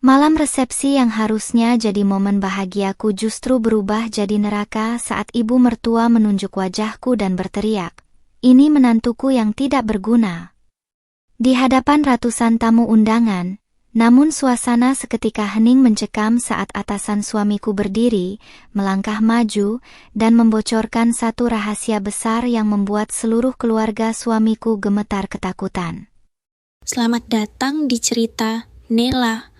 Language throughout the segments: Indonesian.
Malam resepsi yang harusnya jadi momen bahagiaku justru berubah jadi neraka saat ibu mertua menunjuk wajahku dan berteriak, "Ini menantuku yang tidak berguna." Di hadapan ratusan tamu undangan, namun suasana seketika hening mencekam saat atasan suamiku berdiri, melangkah maju, dan membocorkan satu rahasia besar yang membuat seluruh keluarga suamiku gemetar ketakutan. Selamat datang di cerita Nela.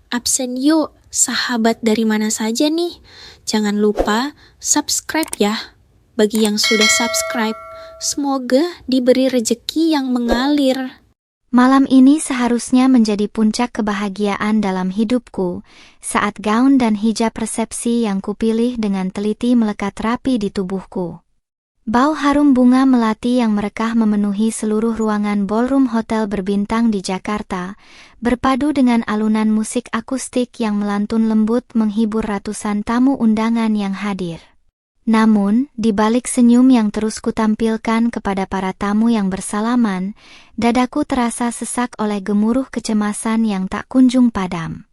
Absen yuk, sahabat dari mana saja nih? Jangan lupa subscribe ya. Bagi yang sudah subscribe, semoga diberi rejeki yang mengalir. Malam ini seharusnya menjadi puncak kebahagiaan dalam hidupku, saat gaun dan hijab resepsi yang kupilih dengan teliti melekat rapi di tubuhku. Bau harum bunga melati yang merekah memenuhi seluruh ruangan ballroom hotel berbintang di Jakarta, berpadu dengan alunan musik akustik yang melantun lembut menghibur ratusan tamu undangan yang hadir. Namun, di balik senyum yang terus kutampilkan kepada para tamu yang bersalaman, dadaku terasa sesak oleh gemuruh kecemasan yang tak kunjung padam.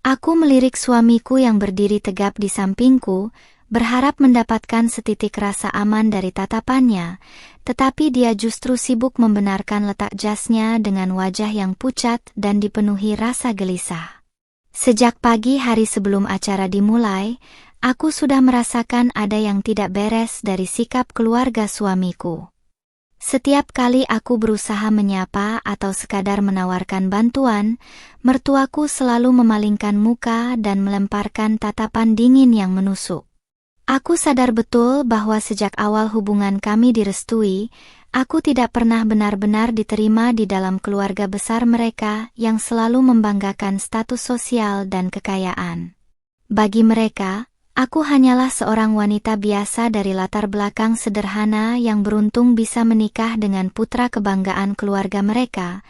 Aku melirik suamiku yang berdiri tegap di sampingku, berharap mendapatkan setitik rasa aman dari tatapannya, tetapi dia justru sibuk membenarkan letak jasnya dengan wajah yang pucat dan dipenuhi rasa gelisah. Sejak pagi hari sebelum acara dimulai, aku sudah merasakan ada yang tidak beres dari sikap keluarga suamiku. Setiap kali aku berusaha menyapa atau sekadar menawarkan bantuan, mertuaku selalu memalingkan muka dan melemparkan tatapan dingin yang menusuk. Aku sadar betul bahwa sejak awal hubungan kami direstui, aku tidak pernah benar-benar diterima di dalam keluarga besar mereka yang selalu membanggakan status sosial dan kekayaan. Bagi mereka, aku hanyalah seorang wanita biasa dari latar belakang sederhana yang beruntung bisa menikah dengan putra kebanggaan keluarga mereka,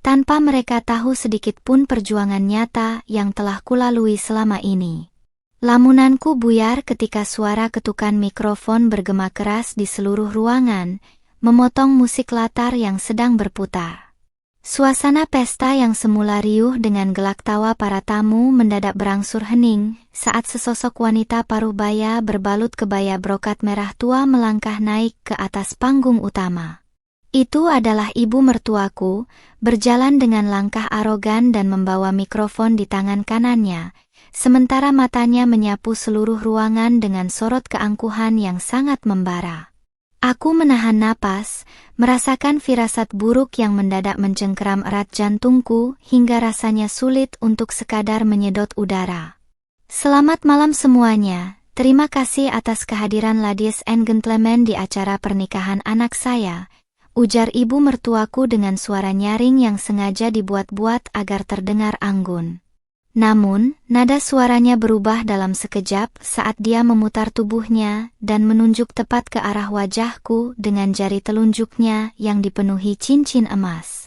tanpa mereka tahu sedikit pun perjuangan nyata yang telah kulalui selama ini. Lamunanku buyar ketika suara ketukan mikrofon bergema keras di seluruh ruangan, memotong musik latar yang sedang berputar. Suasana pesta yang semula riuh dengan gelak tawa para tamu mendadak berangsur hening saat sesosok wanita paruh baya berbalut kebaya brokat merah tua melangkah naik ke atas panggung utama. Itu adalah ibu mertuaku, berjalan dengan langkah arogan dan membawa mikrofon di tangan kanannya, sementara matanya menyapu seluruh ruangan dengan sorot keangkuhan yang sangat membara. Aku menahan napas, merasakan firasat buruk yang mendadak mencengkeram erat jantungku hingga rasanya sulit untuk sekadar menyedot udara. Selamat malam semuanya, terima kasih atas kehadiran ladies and gentlemen di acara pernikahan anak saya, ujar ibu mertuaku dengan suara nyaring yang sengaja dibuat-buat agar terdengar anggun. Namun, nada suaranya berubah dalam sekejap saat dia memutar tubuhnya dan menunjuk tepat ke arah wajahku dengan jari telunjuknya yang dipenuhi cincin emas.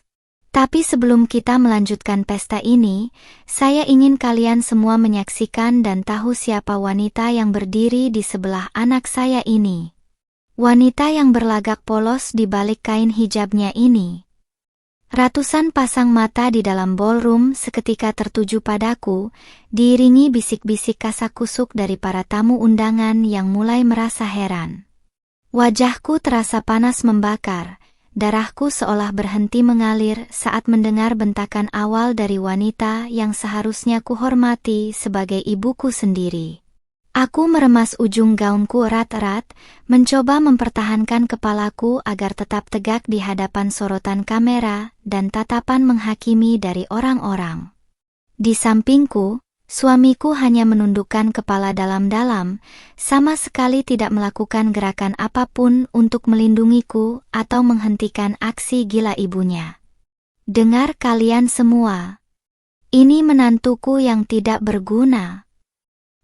Tapi sebelum kita melanjutkan pesta ini, saya ingin kalian semua menyaksikan dan tahu siapa wanita yang berdiri di sebelah anak saya ini. Wanita yang berlagak polos di balik kain hijabnya ini. Ratusan pasang mata di dalam ballroom seketika tertuju padaku, diiringi bisik-bisik kasakusuk dari para tamu undangan yang mulai merasa heran. Wajahku terasa panas membakar, darahku seolah berhenti mengalir saat mendengar bentakan awal dari wanita yang seharusnya kuhormati sebagai ibuku sendiri. Aku meremas ujung gaunku erat-erat, mencoba mempertahankan kepalaku agar tetap tegak di hadapan sorotan kamera dan tatapan menghakimi dari orang-orang. Di sampingku, suamiku hanya menundukkan kepala dalam-dalam, sama sekali tidak melakukan gerakan apapun untuk melindungiku atau menghentikan aksi gila ibunya. Dengar kalian semua, ini menantuku yang tidak berguna.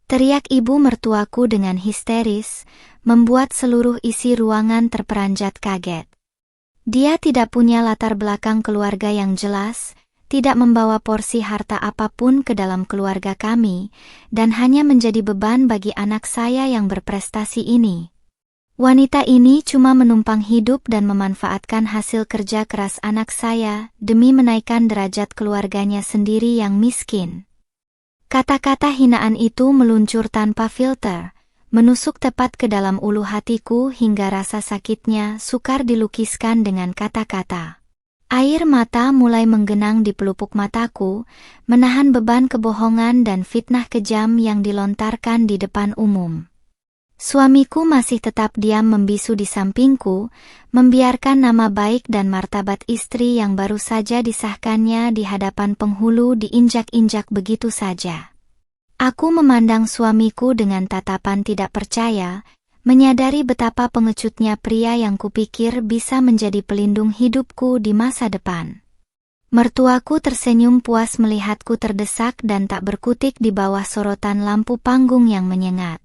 Teriak ibu mertuaku dengan histeris, membuat seluruh isi ruangan terperanjat kaget. Dia tidak punya latar belakang keluarga yang jelas, tidak membawa porsi harta apapun ke dalam keluarga kami, dan hanya menjadi beban bagi anak saya yang berprestasi ini. Wanita ini cuma menumpang hidup dan memanfaatkan hasil kerja keras anak saya demi menaikkan derajat keluarganya sendiri yang miskin. Kata-kata hinaan itu meluncur tanpa filter, menusuk tepat ke dalam ulu hatiku hingga rasa sakitnya sukar dilukiskan dengan kata-kata. Air mata mulai menggenang di pelupuk mataku, menahan beban kebohongan dan fitnah kejam yang dilontarkan di depan umum. Suamiku masih tetap diam membisu di sampingku, membiarkan nama baik dan martabat istri yang baru saja disahkannya di hadapan penghulu diinjak-injak begitu saja. Aku memandang suamiku dengan tatapan tidak percaya, menyadari betapa pengecutnya pria yang kupikir bisa menjadi pelindung hidupku di masa depan. Mertuaku tersenyum puas melihatku terdesak dan tak berkutik di bawah sorotan lampu panggung yang menyengat.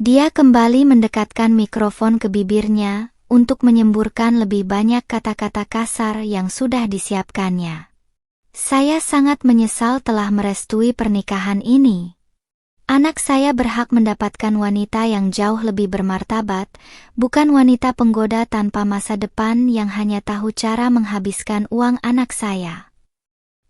Dia kembali mendekatkan mikrofon ke bibirnya untuk menyemburkan lebih banyak kata-kata kasar yang sudah disiapkannya. Saya sangat menyesal telah merestui pernikahan ini. Anak saya berhak mendapatkan wanita yang jauh lebih bermartabat, bukan wanita penggoda tanpa masa depan yang hanya tahu cara menghabiskan uang anak saya.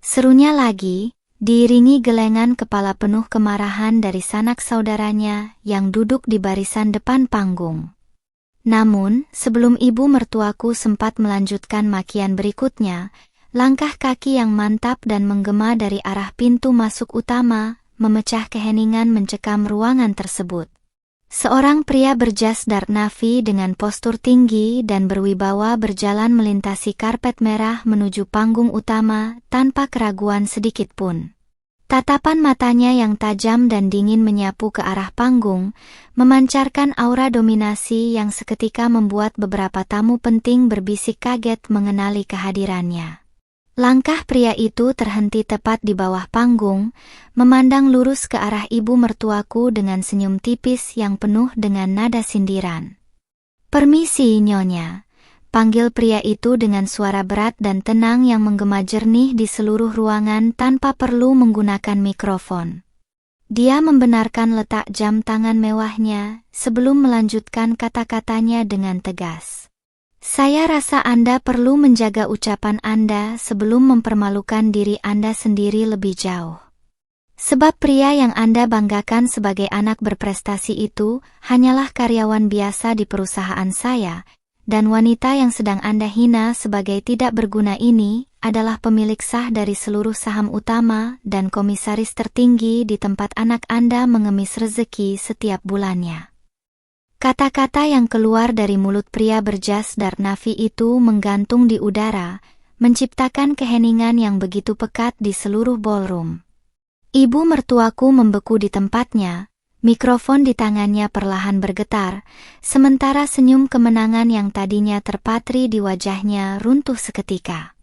Serunya lagi, diiringi gelengan kepala penuh kemarahan dari sanak saudaranya yang duduk di barisan depan panggung. Namun, sebelum ibu mertuaku sempat melanjutkan makian berikutnya, langkah kaki yang mantap dan menggema dari arah pintu masuk utama memecah keheningan mencekam ruangan tersebut. Seorang pria berjas dark navy dengan postur tinggi dan berwibawa berjalan melintasi karpet merah menuju panggung utama tanpa keraguan sedikit pun. Tatapan matanya yang tajam dan dingin menyapu ke arah panggung, memancarkan aura dominasi yang seketika membuat beberapa tamu penting berbisik kaget mengenali kehadirannya. Langkah pria itu terhenti tepat di bawah panggung, memandang lurus ke arah ibu mertuaku dengan senyum tipis yang penuh dengan nada sindiran. "Permisi, Nyonya," panggil pria itu dengan suara berat dan tenang yang menggema jernih di seluruh ruangan tanpa perlu menggunakan mikrofon. Dia membenarkan letak jam tangan mewahnya sebelum melanjutkan kata-katanya dengan tegas. "Saya rasa Anda perlu menjaga ucapan Anda sebelum mempermalukan diri Anda sendiri lebih jauh. Sebab pria yang Anda banggakan sebagai anak berprestasi itu hanyalah karyawan biasa di perusahaan saya, dan wanita yang sedang Anda hina sebagai tidak berguna ini adalah pemilik sah dari seluruh saham utama dan komisaris tertinggi di tempat anak Anda mengemis rezeki setiap bulannya." Kata-kata yang keluar dari mulut pria berjas dark navy itu menggantung di udara, menciptakan keheningan yang begitu pekat di seluruh ballroom. Ibu mertuaku membeku di tempatnya, mikrofon di tangannya perlahan bergetar, sementara senyum kemenangan yang tadinya terpatri di wajahnya runtuh seketika.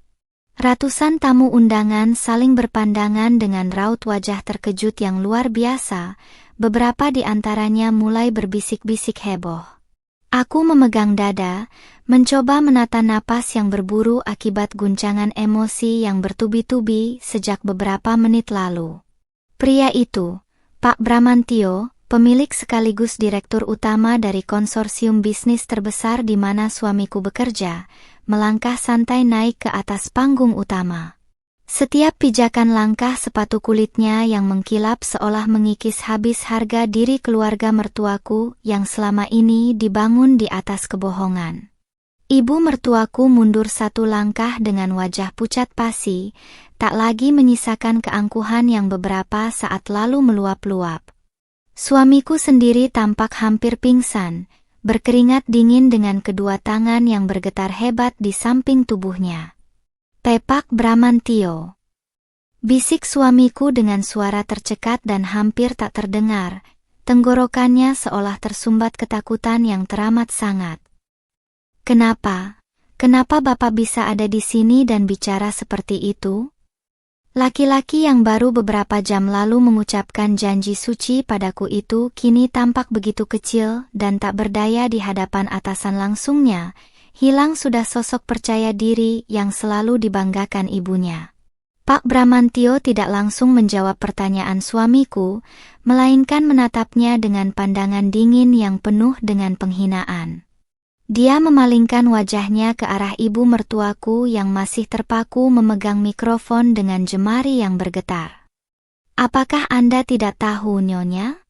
Ratusan tamu undangan saling berpandangan dengan raut wajah terkejut yang luar biasa. Beberapa di antaranya mulai berbisik-bisik heboh. Aku memegang dada, mencoba menata napas yang berburu akibat guncangan emosi yang bertubi-tubi sejak beberapa menit lalu. Pria itu, Pak Bramantio, pemilik sekaligus direktur utama dari konsorsium bisnis terbesar di mana suamiku bekerja, melangkah santai naik ke atas panggung utama. Setiap pijakan langkah sepatu kulitnya yang mengkilap seolah mengikis habis harga diri keluarga mertuaku yang selama ini dibangun di atas kebohongan. Ibu mertuaku mundur satu langkah dengan wajah pucat pasi, tak lagi menyisakan keangkuhan yang beberapa saat lalu meluap-luap. Suamiku sendiri tampak hampir pingsan, berkeringat dingin dengan kedua tangan yang bergetar hebat di samping tubuhnya. "Pak Bramantio," bisik suamiku dengan suara tercekat dan hampir tak terdengar, tenggorokannya seolah tersumbat ketakutan yang teramat sangat. "Kenapa? Kenapa Bapak bisa ada di sini dan bicara seperti itu?" Laki-laki yang baru beberapa jam lalu mengucapkan janji suci padaku itu kini tampak begitu kecil dan tak berdaya di hadapan atasan langsungnya. Hilang sudah sosok percaya diri yang selalu dibanggakan ibunya. Pak Bramantio tidak langsung menjawab pertanyaan suamiku, melainkan menatapnya dengan pandangan dingin yang penuh dengan penghinaan. Dia memalingkan wajahnya ke arah ibu mertuaku yang masih terpaku memegang mikrofon dengan jemari yang bergetar. Apakah Anda tidak tahu, Nyonya?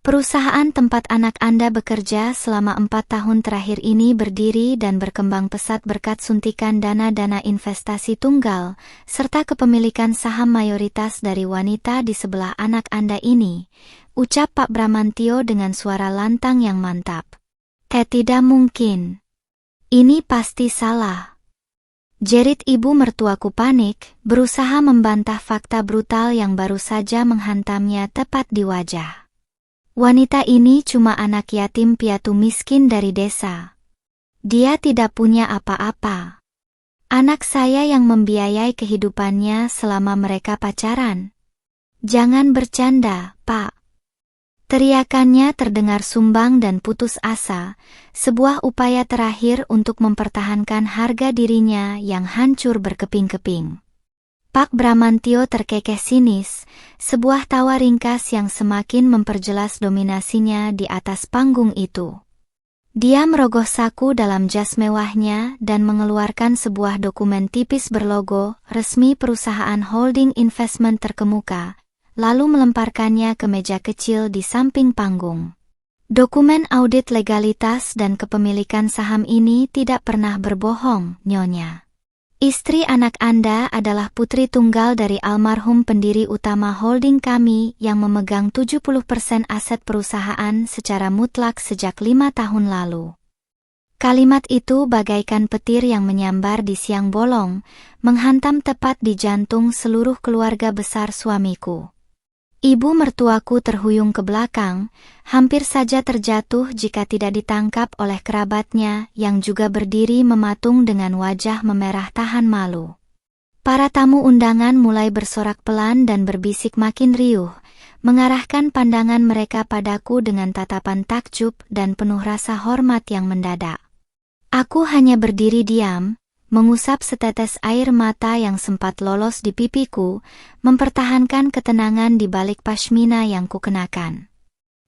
Perusahaan tempat anak Anda bekerja selama 4 tahun terakhir ini berdiri dan berkembang pesat berkat suntikan dana-dana investasi tunggal, serta kepemilikan saham mayoritas dari wanita di sebelah anak Anda ini, ucap Pak Bramantio dengan suara lantang yang mantap. Tidak mungkin. Ini pasti salah. Jerit ibu mertuaku panik, berusaha membantah fakta brutal yang baru saja menghantamnya tepat di wajah. Wanita ini cuma anak yatim piatu miskin dari desa. Dia tidak punya apa-apa. Anak saya yang membiayai kehidupannya selama mereka pacaran. Jangan bercanda, Pak. Teriakannya terdengar sumbang dan putus asa, sebuah upaya terakhir untuk mempertahankan harga dirinya yang hancur berkeping-keping. Pak Bramantio terkekeh sinis, sebuah tawa ringkas yang semakin memperjelas dominasinya di atas panggung itu. Dia merogoh saku dalam jas mewahnya dan mengeluarkan sebuah dokumen tipis berlogo resmi perusahaan holding investment terkemuka, lalu melemparkannya ke meja kecil di samping panggung. Dokumen audit legalitas dan kepemilikan saham ini tidak pernah berbohong, Nyonya. Istri anak Anda adalah putri tunggal dari almarhum pendiri utama holding kami yang memegang 70% aset perusahaan secara mutlak sejak 5 tahun lalu. Kalimat itu bagaikan petir yang menyambar di siang bolong, menghantam tepat di jantung seluruh keluarga besar suamiku. Ibu mertuaku terhuyung ke belakang, hampir saja terjatuh jika tidak ditangkap oleh kerabatnya yang juga berdiri mematung dengan wajah memerah tahan malu. Para tamu undangan mulai bersorak pelan dan berbisik makin riuh, mengarahkan pandangan mereka padaku dengan tatapan takjub dan penuh rasa hormat yang mendadak. Aku hanya berdiri diam, mengusap setetes air mata yang sempat lolos di pipiku, mempertahankan ketenangan di balik pashmina yang kukenakan.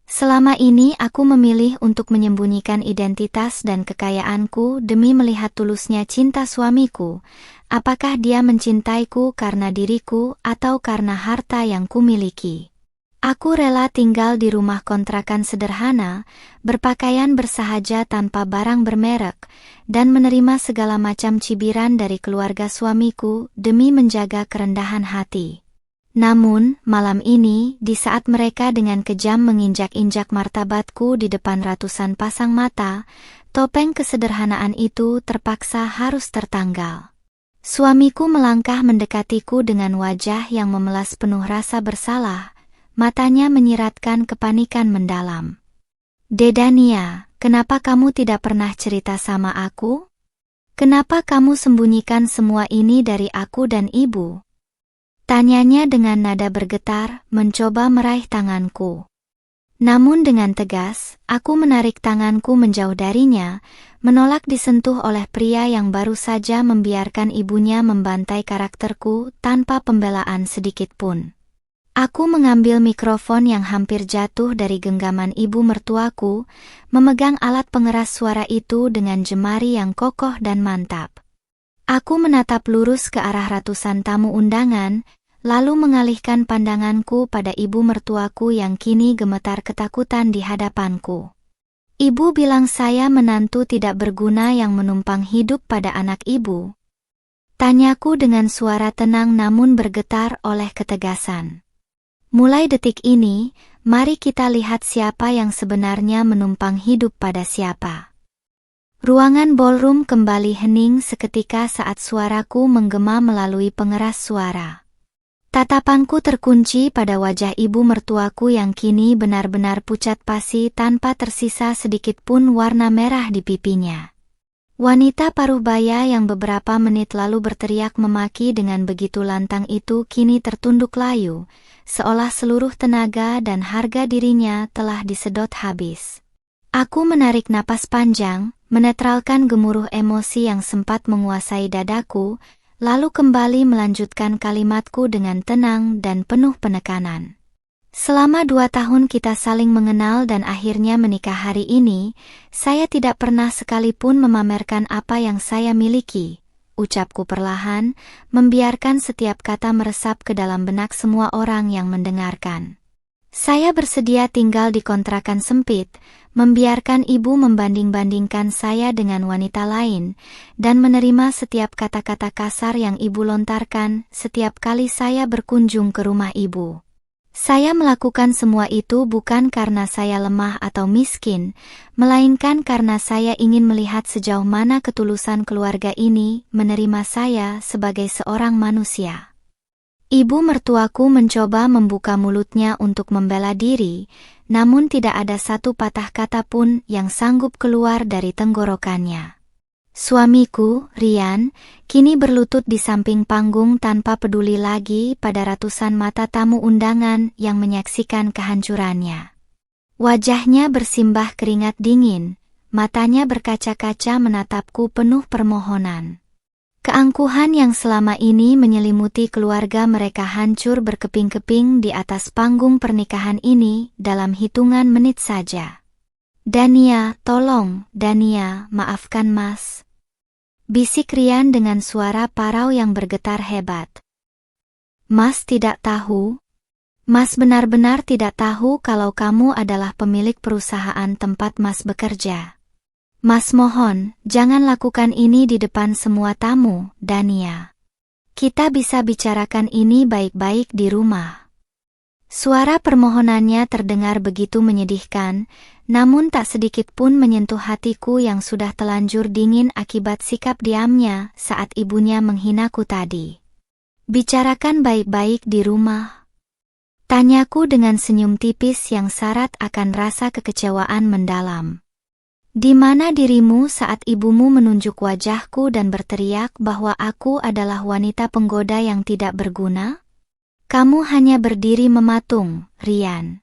Selama ini aku memilih untuk menyembunyikan identitas dan kekayaanku demi melihat tulusnya cinta suamiku, apakah dia mencintaiku karena diriku atau karena harta yang kumiliki. Aku rela tinggal di rumah kontrakan sederhana, berpakaian bersahaja tanpa barang bermerek, dan menerima segala macam cibiran dari keluarga suamiku demi menjaga kerendahan hati. Namun, malam ini, di saat mereka dengan kejam menginjak-injak martabatku di depan ratusan pasang mata, topeng kesederhanaan itu terpaksa harus tertanggal. Suamiku melangkah mendekatiku dengan wajah yang memelas penuh rasa bersalah, matanya menyiratkan kepanikan mendalam. Dedania, kenapa kamu tidak pernah cerita sama aku? Kenapa kamu sembunyikan semua ini dari aku dan ibu? Tanyanya dengan nada bergetar, mencoba meraih tanganku. Namun dengan tegas, aku menarik tanganku menjauh darinya, menolak disentuh oleh pria yang baru saja membiarkan ibunya membantai karakterku tanpa pembelaan sedikit pun. Aku mengambil mikrofon yang hampir jatuh dari genggaman ibu mertuaku, memegang alat pengeras suara itu dengan jemari yang kokoh dan mantap. Aku menatap lurus ke arah ratusan tamu undangan, lalu mengalihkan pandanganku pada ibu mertuaku yang kini gemetar ketakutan di hadapanku. Ibu bilang saya menantu tidak berguna yang menumpang hidup pada anak ibu. Tanyaku dengan suara tenang namun bergetar oleh ketegasan. Mulai detik ini, mari kita lihat siapa yang sebenarnya menumpang hidup pada siapa. Ruangan ballroom kembali hening seketika saat suaraku menggema melalui pengeras suara. Tatapanku terkunci pada wajah ibu mertuaku yang kini benar-benar pucat pasi tanpa tersisa sedikit pun warna merah di pipinya. Wanita paruh baya yang beberapa menit lalu berteriak memaki dengan begitu lantang itu kini tertunduk layu, seolah seluruh tenaga dan harga dirinya telah disedot habis. Aku menarik napas panjang, menetralkan gemuruh emosi yang sempat menguasai dadaku, lalu kembali melanjutkan kalimatku dengan tenang dan penuh penekanan. Selama 2 tahun kita saling mengenal dan akhirnya menikah hari ini, saya tidak pernah sekalipun memamerkan apa yang saya miliki, ucapku perlahan, membiarkan setiap kata meresap ke dalam benak semua orang yang mendengarkan. Saya bersedia tinggal di kontrakan sempit, membiarkan ibu membanding-bandingkan saya dengan wanita lain, dan menerima setiap kata-kata kasar yang ibu lontarkan setiap kali saya berkunjung ke rumah ibu. Saya melakukan semua itu bukan karena saya lemah atau miskin, melainkan karena saya ingin melihat sejauh mana ketulusan keluarga ini menerima saya sebagai seorang manusia. Ibu mertuaku mencoba membuka mulutnya untuk membela diri, namun tidak ada satu patah kata pun yang sanggup keluar dari tenggorokannya. Suamiku, Rian, kini berlutut di samping panggung tanpa peduli lagi pada ratusan mata tamu undangan yang menyaksikan kehancurannya. Wajahnya bersimbah keringat dingin, matanya berkaca-kaca menatapku penuh permohonan. Keangkuhan yang selama ini menyelimuti keluarga mereka hancur berkeping-keping di atas panggung pernikahan ini dalam hitungan menit saja. "Dania, tolong, Dania, maafkan Mas," bisik Rian dengan suara parau yang bergetar hebat. "Mas tidak tahu? Mas benar-benar tidak tahu kalau kamu adalah pemilik perusahaan tempat Mas bekerja. Mas mohon, jangan lakukan ini di depan semua tamu, Dania. Kita bisa bicarakan ini baik-baik di rumah." Suara permohonannya terdengar begitu menyedihkan, namun tak sedikit pun menyentuh hatiku yang sudah telanjur dingin akibat sikap diamnya saat ibunya menghinaku tadi. "Bicarakan baik-baik di rumah?" tanyaku dengan senyum tipis yang syarat akan rasa kekecewaan mendalam. "Di mana dirimu saat ibumu menunjuk wajahku dan berteriak bahwa aku adalah wanita penggoda yang tidak berguna? Kamu hanya berdiri mematung, Rian.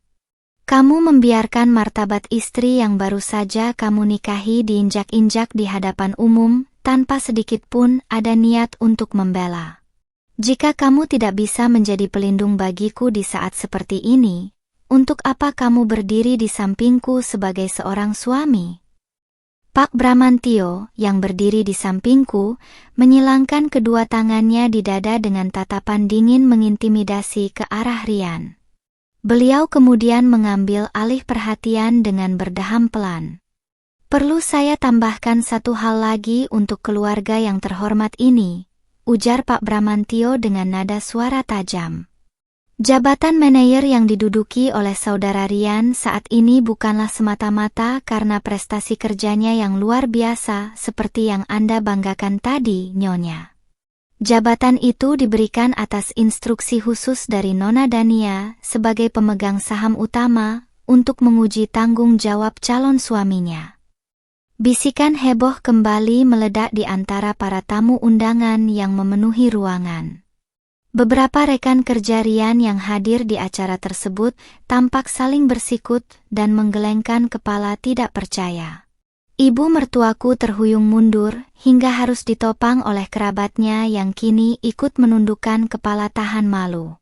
Kamu membiarkan martabat istri yang baru saja kamu nikahi diinjak-injak di hadapan umum, tanpa sedikit pun ada niat untuk membela. Jika kamu tidak bisa menjadi pelindung bagiku di saat seperti ini, untuk apa kamu berdiri di sampingku sebagai seorang suami?" Pak Bramantio, yang berdiri di sampingku, menyilangkan kedua tangannya di dada dengan tatapan dingin mengintimidasi ke arah Rian. Beliau kemudian mengambil alih perhatian dengan berdeham pelan. "Perlu saya tambahkan satu hal lagi untuk keluarga yang terhormat ini," ujar Pak Bramantio dengan nada suara tajam. "Jabatan manajer yang diduduki oleh saudara Rian saat ini bukanlah semata-mata karena prestasi kerjanya yang luar biasa seperti yang Anda banggakan tadi, Nyonya. Jabatan itu diberikan atas instruksi khusus dari Nona Dania sebagai pemegang saham utama untuk menguji tanggung jawab calon suaminya." Bisikan heboh kembali meledak di antara para tamu undangan yang memenuhi ruangan. Beberapa rekan kerja Rian yang hadir di acara tersebut tampak saling bersikut dan menggelengkan kepala tidak percaya. Ibu mertuaku terhuyung mundur hingga harus ditopang oleh kerabatnya yang kini ikut menundukkan kepala tahan malu.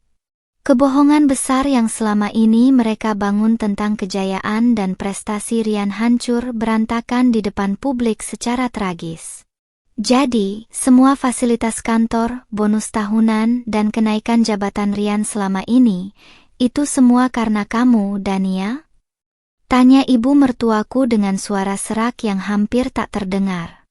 Kebohongan besar yang selama ini mereka bangun tentang kejayaan dan prestasi Rian hancur berantakan di depan publik secara tragis. Jadi, semua fasilitas kantor, bonus tahunan, dan kenaikan jabatan Rian selama ini, itu semua karena kamu, Dania? Tanya ibu mertuaku dengan suara serak yang hampir tak terdengar.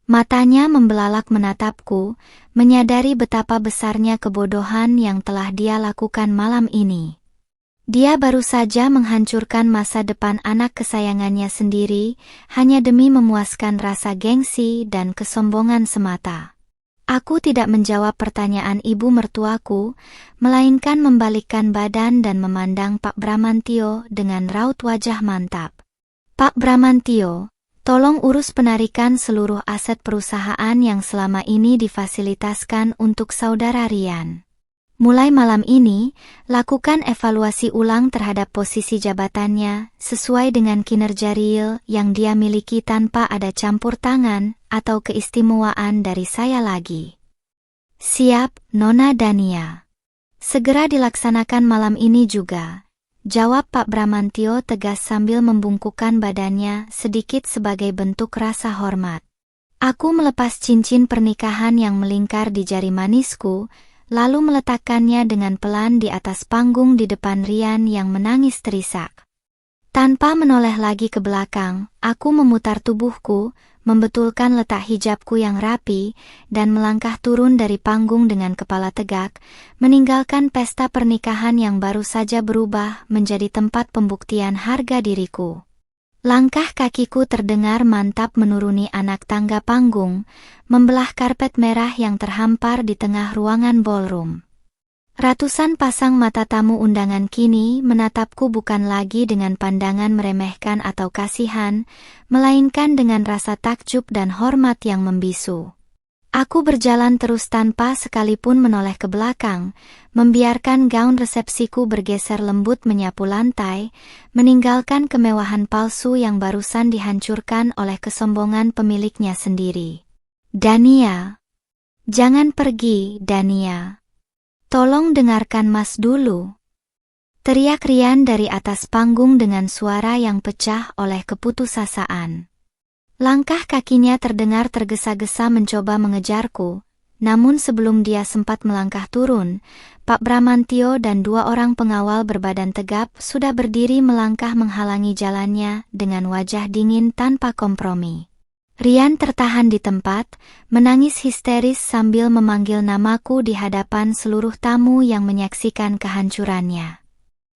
Matanya membelalak menatapku, menyadari betapa besarnya kebodohan yang telah dia lakukan malam ini. Dia baru saja menghancurkan masa depan anak kesayangannya sendiri, hanya demi memuaskan rasa gengsi dan kesombongan semata. Aku tidak menjawab pertanyaan ibu mertuaku, melainkan membalikkan badan dan memandang Pak Bramantio dengan raut wajah mantap. "Pak Bramantio, tolong urus penarikan seluruh aset perusahaan yang selama ini difasilitaskan untuk saudara Rian. Mulai malam ini, lakukan evaluasi ulang terhadap posisi jabatannya sesuai dengan kinerja real yang dia miliki tanpa ada campur tangan atau keistimewaan dari saya lagi." "Siap, Nona Dania. Segera dilaksanakan malam ini juga," jawab Pak Bramantio tegas sambil membungkukkan badannya sedikit sebagai bentuk rasa hormat. Aku melepas cincin pernikahan yang melingkar di jari manisku, lalu meletakkannya dengan pelan di atas panggung di depan Rian yang menangis terisak. Tanpa menoleh lagi ke belakang, aku memutar tubuhku, membetulkan letak hijabku yang rapi, dan melangkah turun dari panggung dengan kepala tegak, meninggalkan pesta pernikahan yang baru saja berubah menjadi tempat pembuktian harga diriku. Langkah kakiku terdengar mantap menuruni anak tangga panggung, membelah karpet merah yang terhampar di tengah ruangan ballroom. Ratusan pasang mata tamu undangan kini menatapku bukan lagi dengan pandangan meremehkan atau kasihan, melainkan dengan rasa takjub dan hormat yang membisu. Aku berjalan terus tanpa sekalipun menoleh ke belakang, membiarkan gaun resepsiku bergeser lembut menyapu lantai, meninggalkan kemewahan palsu yang barusan dihancurkan oleh kesombongan pemiliknya sendiri. "Dania, jangan pergi, Dania. Tolong dengarkan Mas dulu," teriak Rian dari atas panggung dengan suara yang pecah oleh keputusasaan. Langkah kakinya terdengar tergesa-gesa mencoba mengejarku, namun sebelum dia sempat melangkah turun, Pak Bramantio dan 2 orang pengawal berbadan tegap sudah berdiri melangkah menghalangi jalannya dengan wajah dingin tanpa kompromi. Rian tertahan di tempat, menangis histeris sambil memanggil namaku di hadapan seluruh tamu yang menyaksikan kehancurannya.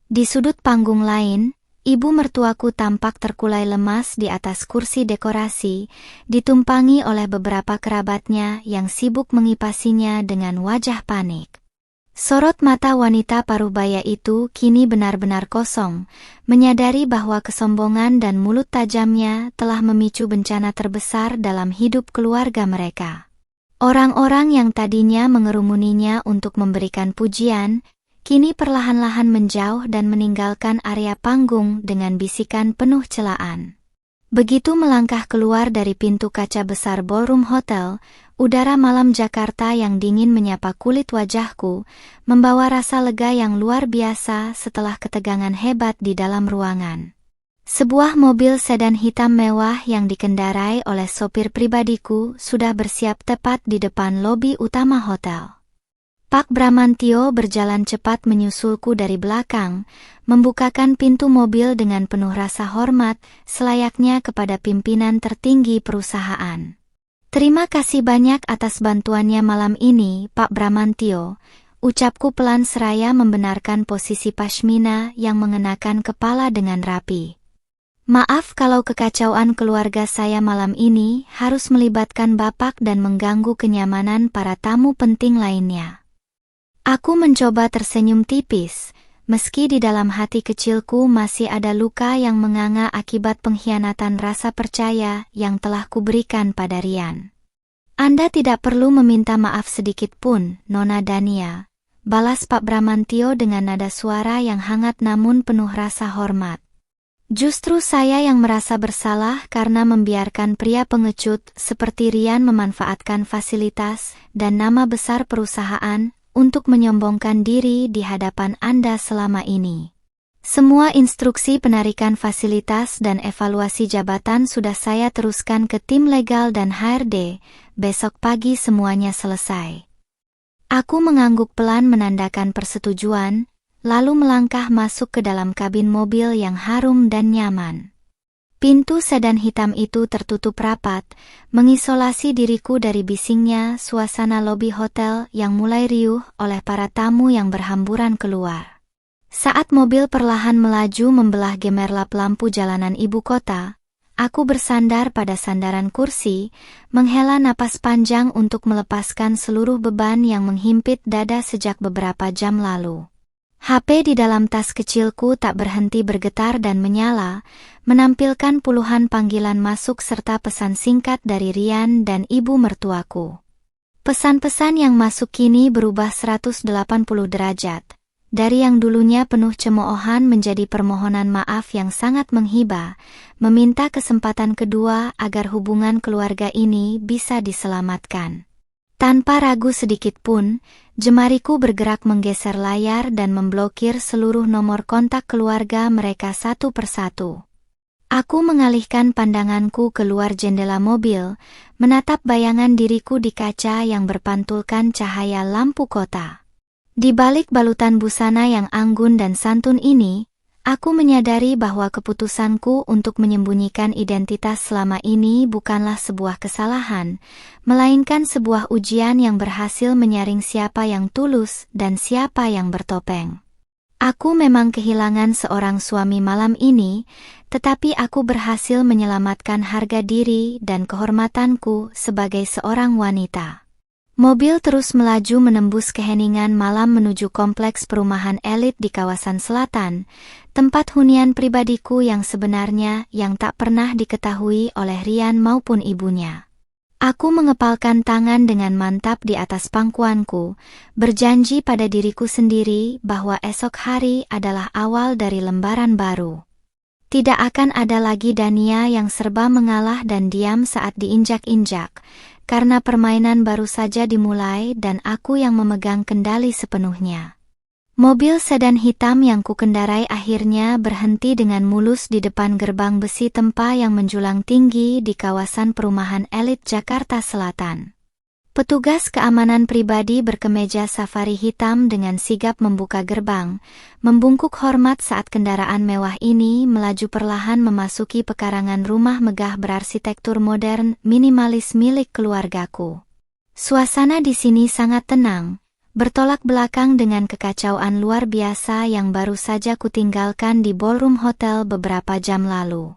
Di sudut panggung lain, ibu mertuaku tampak terkulai lemas di atas kursi dekorasi, ditumpangi oleh beberapa kerabatnya yang sibuk mengipasinya dengan wajah panik. Sorot mata wanita parubaya itu kini benar-benar kosong, menyadari bahwa kesombongan dan mulut tajamnya telah memicu bencana terbesar dalam hidup keluarga mereka. Orang-orang yang tadinya mengerumuninya untuk memberikan pujian, kini perlahan-lahan menjauh dan meninggalkan area panggung dengan bisikan penuh celaan. Begitu melangkah keluar dari pintu kaca besar ballroom hotel, udara malam Jakarta yang dingin menyapa kulit wajahku, membawa rasa lega yang luar biasa setelah ketegangan hebat di dalam ruangan. Sebuah mobil sedan hitam mewah yang dikendarai oleh sopir pribadiku sudah bersiap tepat di depan lobi utama hotel. Pak Bramantio berjalan cepat menyusulku dari belakang, membukakan pintu mobil dengan penuh rasa hormat, selayaknya kepada pimpinan tertinggi perusahaan. "Terima kasih banyak atas bantuannya malam ini, Pak Bramantio," ucapku pelan seraya membenarkan posisi Pashmina yang mengenakan kepala dengan rapi. "Maaf kalau kekacauan keluarga saya malam ini harus melibatkan Bapak dan mengganggu kenyamanan para tamu penting lainnya." Aku mencoba tersenyum tipis, meski di dalam hati kecilku masih ada luka yang menganga akibat pengkhianatan rasa percaya yang telah kuberikan pada Rian. "Anda tidak perlu meminta maaf sedikit pun, Nona Dania," balas Pak Bramantio dengan nada suara yang hangat namun penuh rasa hormat. "Justru saya yang merasa bersalah karena membiarkan pria pengecut seperti Rian memanfaatkan fasilitas dan nama besar perusahaan untuk menyombongkan diri di hadapan Anda selama ini. Semua instruksi penarikan fasilitas dan evaluasi jabatan sudah saya teruskan ke tim legal dan HRD, besok pagi semuanya selesai." Aku mengangguk pelan menandakan persetujuan, lalu melangkah masuk ke dalam kabin mobil yang harum dan nyaman. Pintu sedan hitam itu tertutup rapat, mengisolasi diriku dari bisingnya suasana lobi hotel yang mulai riuh oleh para tamu yang berhamburan keluar. Saat mobil perlahan melaju membelah gemerlap lampu jalanan ibu kota, aku bersandar pada sandaran kursi, menghela napas panjang untuk melepaskan seluruh beban yang menghimpit dada sejak beberapa jam lalu. HP di dalam tas kecilku tak berhenti bergetar dan menyala, menampilkan puluhan panggilan masuk serta pesan singkat dari Rian dan ibu mertuaku. Pesan-pesan yang masuk kini berubah 180 derajat. Dari yang dulunya penuh cemoohan menjadi permohonan maaf yang sangat menghibah, meminta kesempatan kedua agar hubungan keluarga ini bisa diselamatkan. Tanpa ragu sedikit pun, jemariku bergerak menggeser layar dan memblokir seluruh nomor kontak keluarga mereka satu persatu. Aku mengalihkan pandanganku keluar jendela mobil, menatap bayangan diriku di kaca yang berpantulkan cahaya lampu kota. Di balik balutan busana yang anggun dan santun ini, aku menyadari bahwa keputusanku untuk menyembunyikan identitas selama ini bukanlah sebuah kesalahan, melainkan sebuah ujian yang berhasil menyaring siapa yang tulus dan siapa yang bertopeng. Aku memang kehilangan seorang suami malam ini, tetapi aku berhasil menyelamatkan harga diri dan kehormatanku sebagai seorang wanita. Mobil terus melaju menembus keheningan malam menuju kompleks perumahan elit di kawasan selatan, tempat hunian pribadiku yang sebenarnya yang tak pernah diketahui oleh Rian maupun ibunya. Aku mengepalkan tangan dengan mantap di atas pangkuanku, berjanji pada diriku sendiri bahwa esok hari adalah awal dari lembaran baru. Tidak akan ada lagi Dania yang serba mengalah dan diam saat diinjak-injak, karena permainan baru saja dimulai dan aku yang memegang kendali sepenuhnya. Mobil sedan hitam yang kukendarai akhirnya berhenti dengan mulus di depan gerbang besi tempa yang menjulang tinggi di kawasan perumahan elit Jakarta Selatan. Petugas keamanan pribadi berkemeja safari hitam dengan sigap membuka gerbang, membungkuk hormat saat kendaraan mewah ini melaju perlahan memasuki pekarangan rumah megah berarsitektur modern minimalis milik keluargaku. Suasana di sini sangat tenang, bertolak belakang dengan kekacauan luar biasa yang baru saja kutinggalkan di ballroom hotel beberapa jam lalu.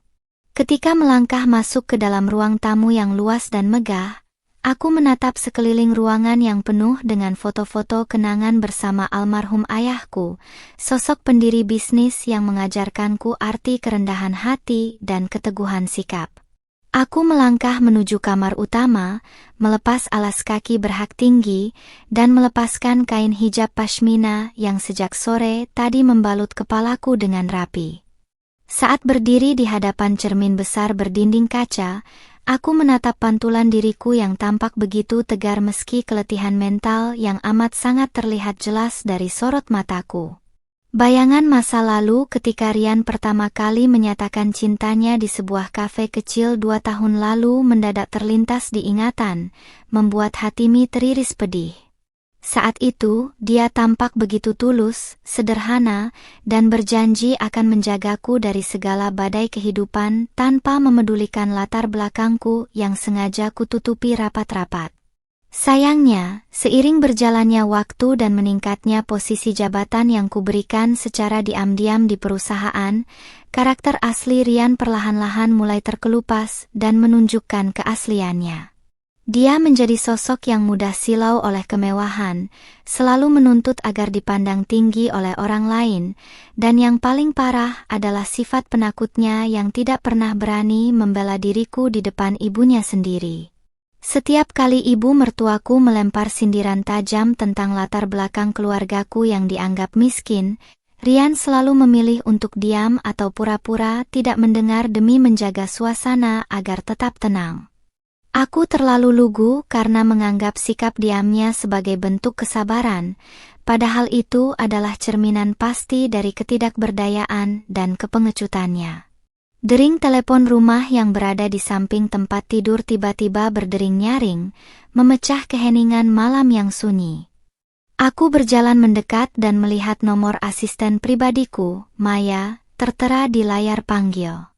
Ketika melangkah masuk ke dalam ruang tamu yang luas dan megah, aku menatap sekeliling ruangan yang penuh dengan foto-foto kenangan bersama almarhum ayahku, sosok pendiri bisnis yang mengajarkanku arti kerendahan hati dan keteguhan sikap. Aku melangkah menuju kamar utama, melepas alas kaki berhak tinggi, dan melepaskan kain hijab pashmina yang sejak sore tadi membalut kepalaku dengan rapi. Saat berdiri di hadapan cermin besar berdinding kaca, aku menatap pantulan diriku yang tampak begitu tegar meski keletihan mental yang amat sangat terlihat jelas dari sorot mataku. Bayangan masa lalu ketika Rian pertama kali menyatakan cintanya di sebuah kafe kecil 2 tahun lalu mendadak terlintas di ingatan, membuat hatiku teriris pedih. Saat itu, dia tampak begitu tulus, sederhana, dan berjanji akan menjagaku dari segala badai kehidupan tanpa memedulikan latar belakangku yang sengaja kututupi rapat-rapat. Sayangnya, seiring berjalannya waktu dan meningkatnya posisi jabatan yang kuberikan secara diam-diam di perusahaan, karakter asli Rian perlahan-lahan mulai terkelupas dan menunjukkan keasliannya. Dia menjadi sosok yang mudah silau oleh kemewahan, selalu menuntut agar dipandang tinggi oleh orang lain, dan yang paling parah adalah sifat penakutnya yang tidak pernah berani membela diriku di depan ibunya sendiri. Setiap kali ibu mertuaku melempar sindiran tajam tentang latar belakang keluargaku yang dianggap miskin, Rian selalu memilih untuk diam atau pura-pura tidak mendengar demi menjaga suasana agar tetap tenang. Aku terlalu lugu karena menganggap sikap diamnya sebagai bentuk kesabaran, padahal itu adalah cerminan pasti dari ketidakberdayaan dan kepengecutannya. Dering telepon rumah yang berada di samping tempat tidur tiba-tiba berdering nyaring, memecah keheningan malam yang sunyi. Aku berjalan mendekat dan melihat nomor asisten pribadiku, Maya, tertera di layar panggil.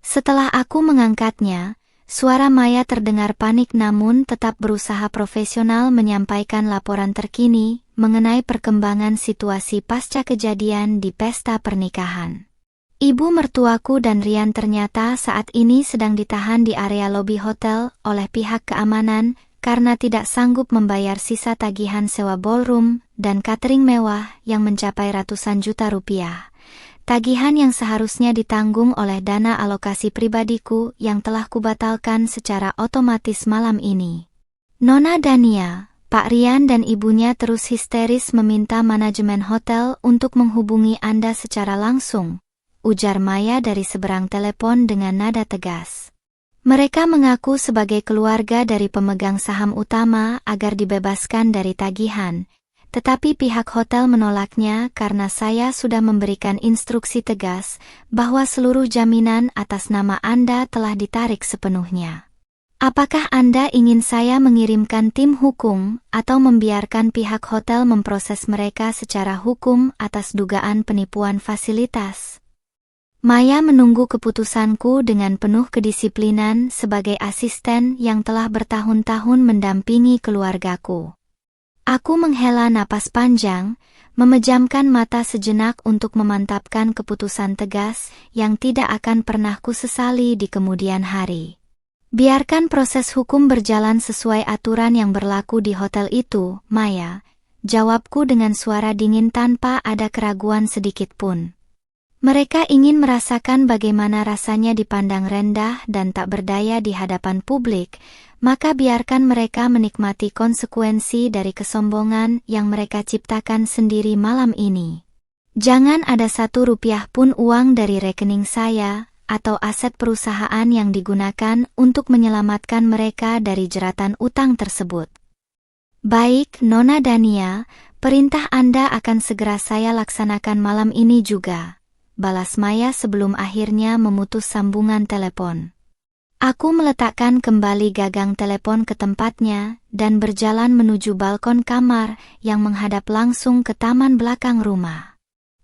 Setelah aku mengangkatnya, suara Maya terdengar panik namun tetap berusaha profesional menyampaikan laporan terkini mengenai perkembangan situasi pasca kejadian di pesta pernikahan. Ibu mertuaku dan Rian ternyata saat ini sedang ditahan di area lobi hotel oleh pihak keamanan karena tidak sanggup membayar sisa tagihan sewa ballroom dan catering mewah yang mencapai ratusan juta rupiah. Tagihan yang seharusnya ditanggung oleh dana alokasi pribadiku yang telah kubatalkan secara otomatis malam ini. Nona Dania, Pak Rian dan ibunya terus histeris meminta manajemen hotel untuk menghubungi Anda secara langsung, ujar Maya dari seberang telepon dengan nada tegas. Mereka mengaku sebagai keluarga dari pemegang saham utama agar dibebaskan dari tagihan, tetapi pihak hotel menolaknya karena saya sudah memberikan instruksi tegas bahwa seluruh jaminan atas nama Anda telah ditarik sepenuhnya. Apakah Anda ingin saya mengirimkan tim hukum atau membiarkan pihak hotel memproses mereka secara hukum atas dugaan penipuan fasilitas? Maya menunggu keputusanku dengan penuh kedisiplinan sebagai asisten yang telah bertahun-tahun mendampingi keluargaku. Aku menghela napas panjang, memejamkan mata sejenak untuk memantapkan keputusan tegas yang tidak akan pernah kusesali di kemudian hari. Biarkan proses hukum berjalan sesuai aturan yang berlaku di hotel itu, Maya, jawabku dengan suara dingin tanpa ada keraguan sedikit pun. Mereka ingin merasakan bagaimana rasanya dipandang rendah dan tak berdaya di hadapan publik, maka biarkan mereka menikmati konsekuensi dari kesombongan yang mereka ciptakan sendiri malam ini. Jangan ada 1 rupiah pun uang dari rekening saya atau aset perusahaan yang digunakan untuk menyelamatkan mereka dari jeratan utang tersebut. Baik, Nona Dania, perintah Anda akan segera saya laksanakan malam ini juga, balas Maya sebelum akhirnya memutus sambungan telepon. Aku meletakkan kembali gagang telepon ke tempatnya dan berjalan menuju balkon kamar yang menghadap langsung ke taman belakang rumah.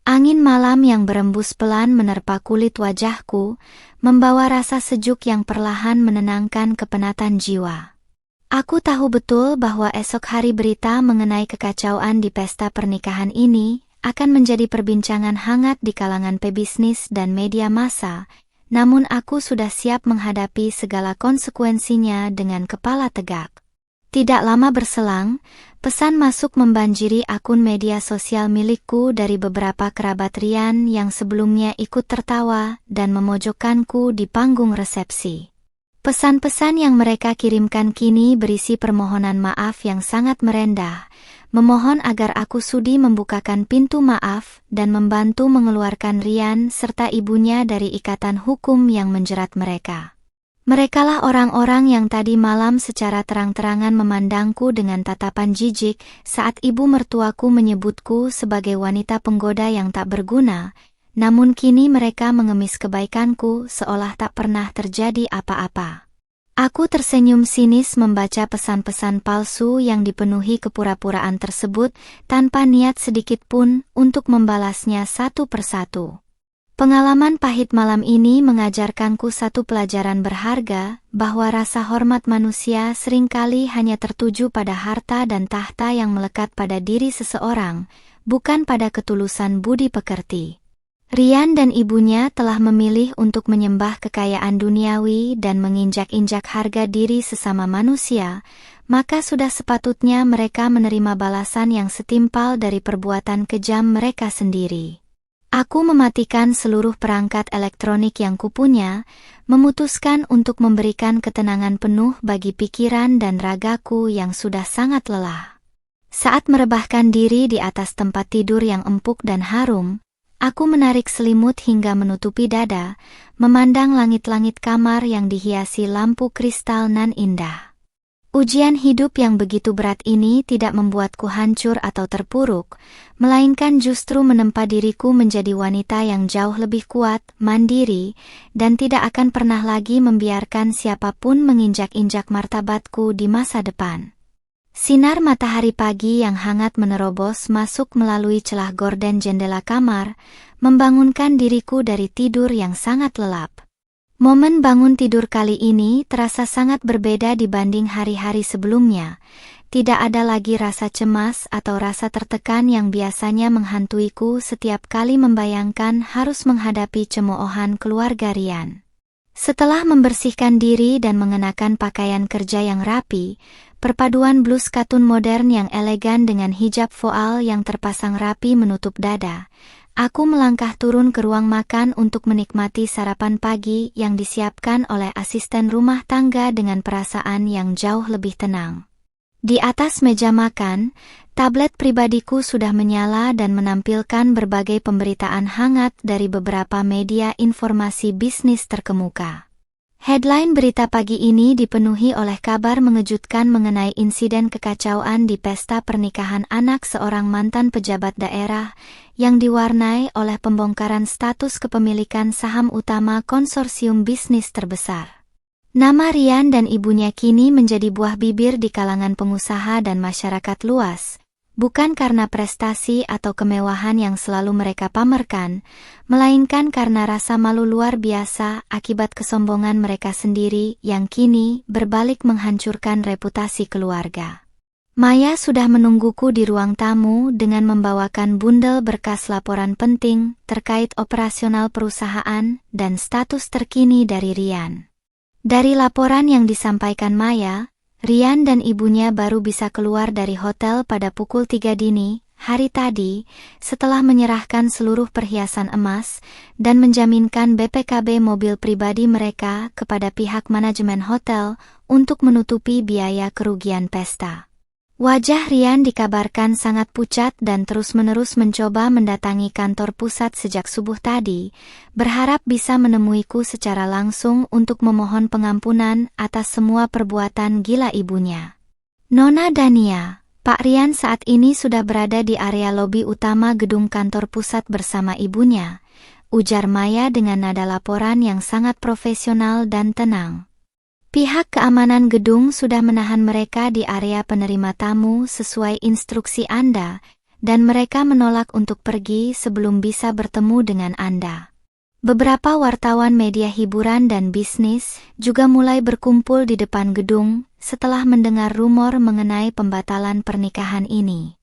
Angin malam yang berembus pelan menerpa kulit wajahku, membawa rasa sejuk yang perlahan menenangkan kepenatan jiwa. Aku tahu betul bahwa esok hari berita mengenai kekacauan di pesta pernikahan ini akan menjadi perbincangan hangat di kalangan pebisnis dan media massa, namun aku sudah siap menghadapi segala konsekuensinya dengan kepala tegak. Tidak lama berselang, pesan masuk membanjiri akun media sosial milikku dari beberapa kerabat Rian yang sebelumnya ikut tertawa dan memojokkanku di panggung resepsi. Pesan-pesan yang mereka kirimkan kini berisi permohonan maaf yang sangat merendah, memohon agar aku sudi membukakan pintu maaf dan membantu mengeluarkan Rian serta ibunya dari ikatan hukum yang menjerat mereka. Merekalah orang-orang yang tadi malam secara terang-terangan memandangku dengan tatapan jijik saat ibu mertuaku menyebutku sebagai wanita penggoda yang tak berguna, namun kini mereka mengemis kebaikanku seolah tak pernah terjadi apa-apa. Aku tersenyum sinis membaca pesan-pesan palsu yang dipenuhi kepura-puraan tersebut tanpa niat sedikit pun untuk membalasnya satu persatu. Pengalaman pahit malam ini mengajarkanku satu pelajaran berharga, bahwa rasa hormat manusia seringkali hanya tertuju pada harta dan tahta yang melekat pada diri seseorang, bukan pada ketulusan budi pekerti. Rian dan ibunya telah memilih untuk menyembah kekayaan duniawi dan menginjak-injak harga diri sesama manusia, maka sudah sepatutnya mereka menerima balasan yang setimpal dari perbuatan kejam mereka sendiri. Aku mematikan seluruh perangkat elektronik yang kupunya, memutuskan untuk memberikan ketenangan penuh bagi pikiran dan ragaku yang sudah sangat lelah. Saat merebahkan diri di atas tempat tidur yang empuk dan harum, aku menarik selimut hingga menutupi dada, memandang langit-langit kamar yang dihiasi lampu kristal nan indah. Ujian hidup yang begitu berat ini tidak membuatku hancur atau terpuruk, melainkan justru menempa diriku menjadi wanita yang jauh lebih kuat, mandiri, dan tidak akan pernah lagi membiarkan siapapun menginjak-injak martabatku di masa depan. Sinar matahari pagi yang hangat menerobos masuk melalui celah gorden jendela kamar, membangunkan diriku dari tidur yang sangat lelap. Momen bangun tidur kali ini terasa sangat berbeda dibanding hari-hari sebelumnya. Tidak ada lagi rasa cemas atau rasa tertekan yang biasanya menghantuiku setiap kali membayangkan harus menghadapi cemoohan keluarga Rian. Setelah membersihkan diri dan mengenakan pakaian kerja yang rapi, perpaduan blus katun modern yang elegan dengan hijab voal yang terpasang rapi menutup dada, aku melangkah turun ke ruang makan untuk menikmati sarapan pagi yang disiapkan oleh asisten rumah tangga dengan perasaan yang jauh lebih tenang. Di atas meja makan, tablet pribadiku sudah menyala dan menampilkan berbagai pemberitaan hangat dari beberapa media informasi bisnis terkemuka. Headline berita pagi ini dipenuhi oleh kabar mengejutkan mengenai insiden kekacauan di pesta pernikahan anak seorang mantan pejabat daerah yang diwarnai oleh pembongkaran status kepemilikan saham utama konsorsium bisnis terbesar. Nama Rian dan ibunya kini menjadi buah bibir di kalangan pengusaha dan masyarakat luas. Bukan karena prestasi atau kemewahan yang selalu mereka pamerkan, melainkan karena rasa malu luar biasa akibat kesombongan mereka sendiri yang kini berbalik menghancurkan reputasi keluarga. Maya sudah menungguku di ruang tamu dengan membawakan bundel berkas laporan penting terkait operasional perusahaan dan status terkini dari Rian. Dari laporan yang disampaikan Maya, Rian dan ibunya baru bisa keluar dari hotel pada pukul 3 dini hari tadi setelah menyerahkan seluruh perhiasan emas dan menjaminkan BPKB mobil pribadi mereka kepada pihak manajemen hotel untuk menutupi biaya kerugian pesta. Wajah Rian dikabarkan sangat pucat dan terus-menerus mencoba mendatangi kantor pusat sejak subuh tadi, berharap bisa menemuiku secara langsung untuk memohon pengampunan atas semua perbuatan gila ibunya. Nona Dania, Pak Rian saat ini sudah berada di area lobi utama gedung kantor pusat bersama ibunya, ujar Maya dengan nada laporan yang sangat profesional dan tenang. Pihak keamanan gedung sudah menahan mereka di area penerima tamu sesuai instruksi Anda, dan mereka menolak untuk pergi sebelum bisa bertemu dengan Anda. Beberapa wartawan media hiburan dan bisnis juga mulai berkumpul di depan gedung setelah mendengar rumor mengenai pembatalan pernikahan ini.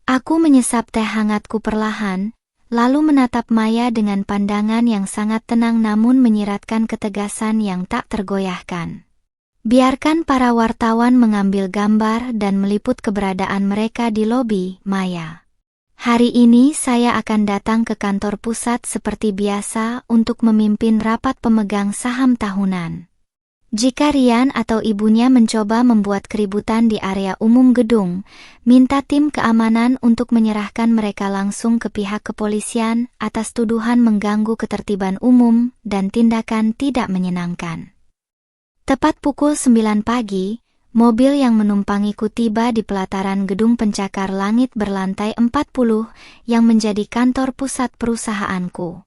Aku menyesap teh hangatku perlahan, lalu menatap Maya dengan pandangan yang sangat tenang namun menyiratkan ketegasan yang tak tergoyahkan. Biarkan para wartawan mengambil gambar dan meliput keberadaan mereka di lobi, Maya. Hari ini saya akan datang ke kantor pusat seperti biasa untuk memimpin rapat pemegang saham tahunan. Jika Rian atau ibunya mencoba membuat keributan di area umum gedung, minta tim keamanan untuk menyerahkan mereka langsung ke pihak kepolisian atas tuduhan mengganggu ketertiban umum dan tindakan tidak menyenangkan. Tepat pukul 9 pagi, mobil yang menumpangiku tiba di pelataran gedung pencakar langit berlantai 40 yang menjadi kantor pusat perusahaanku.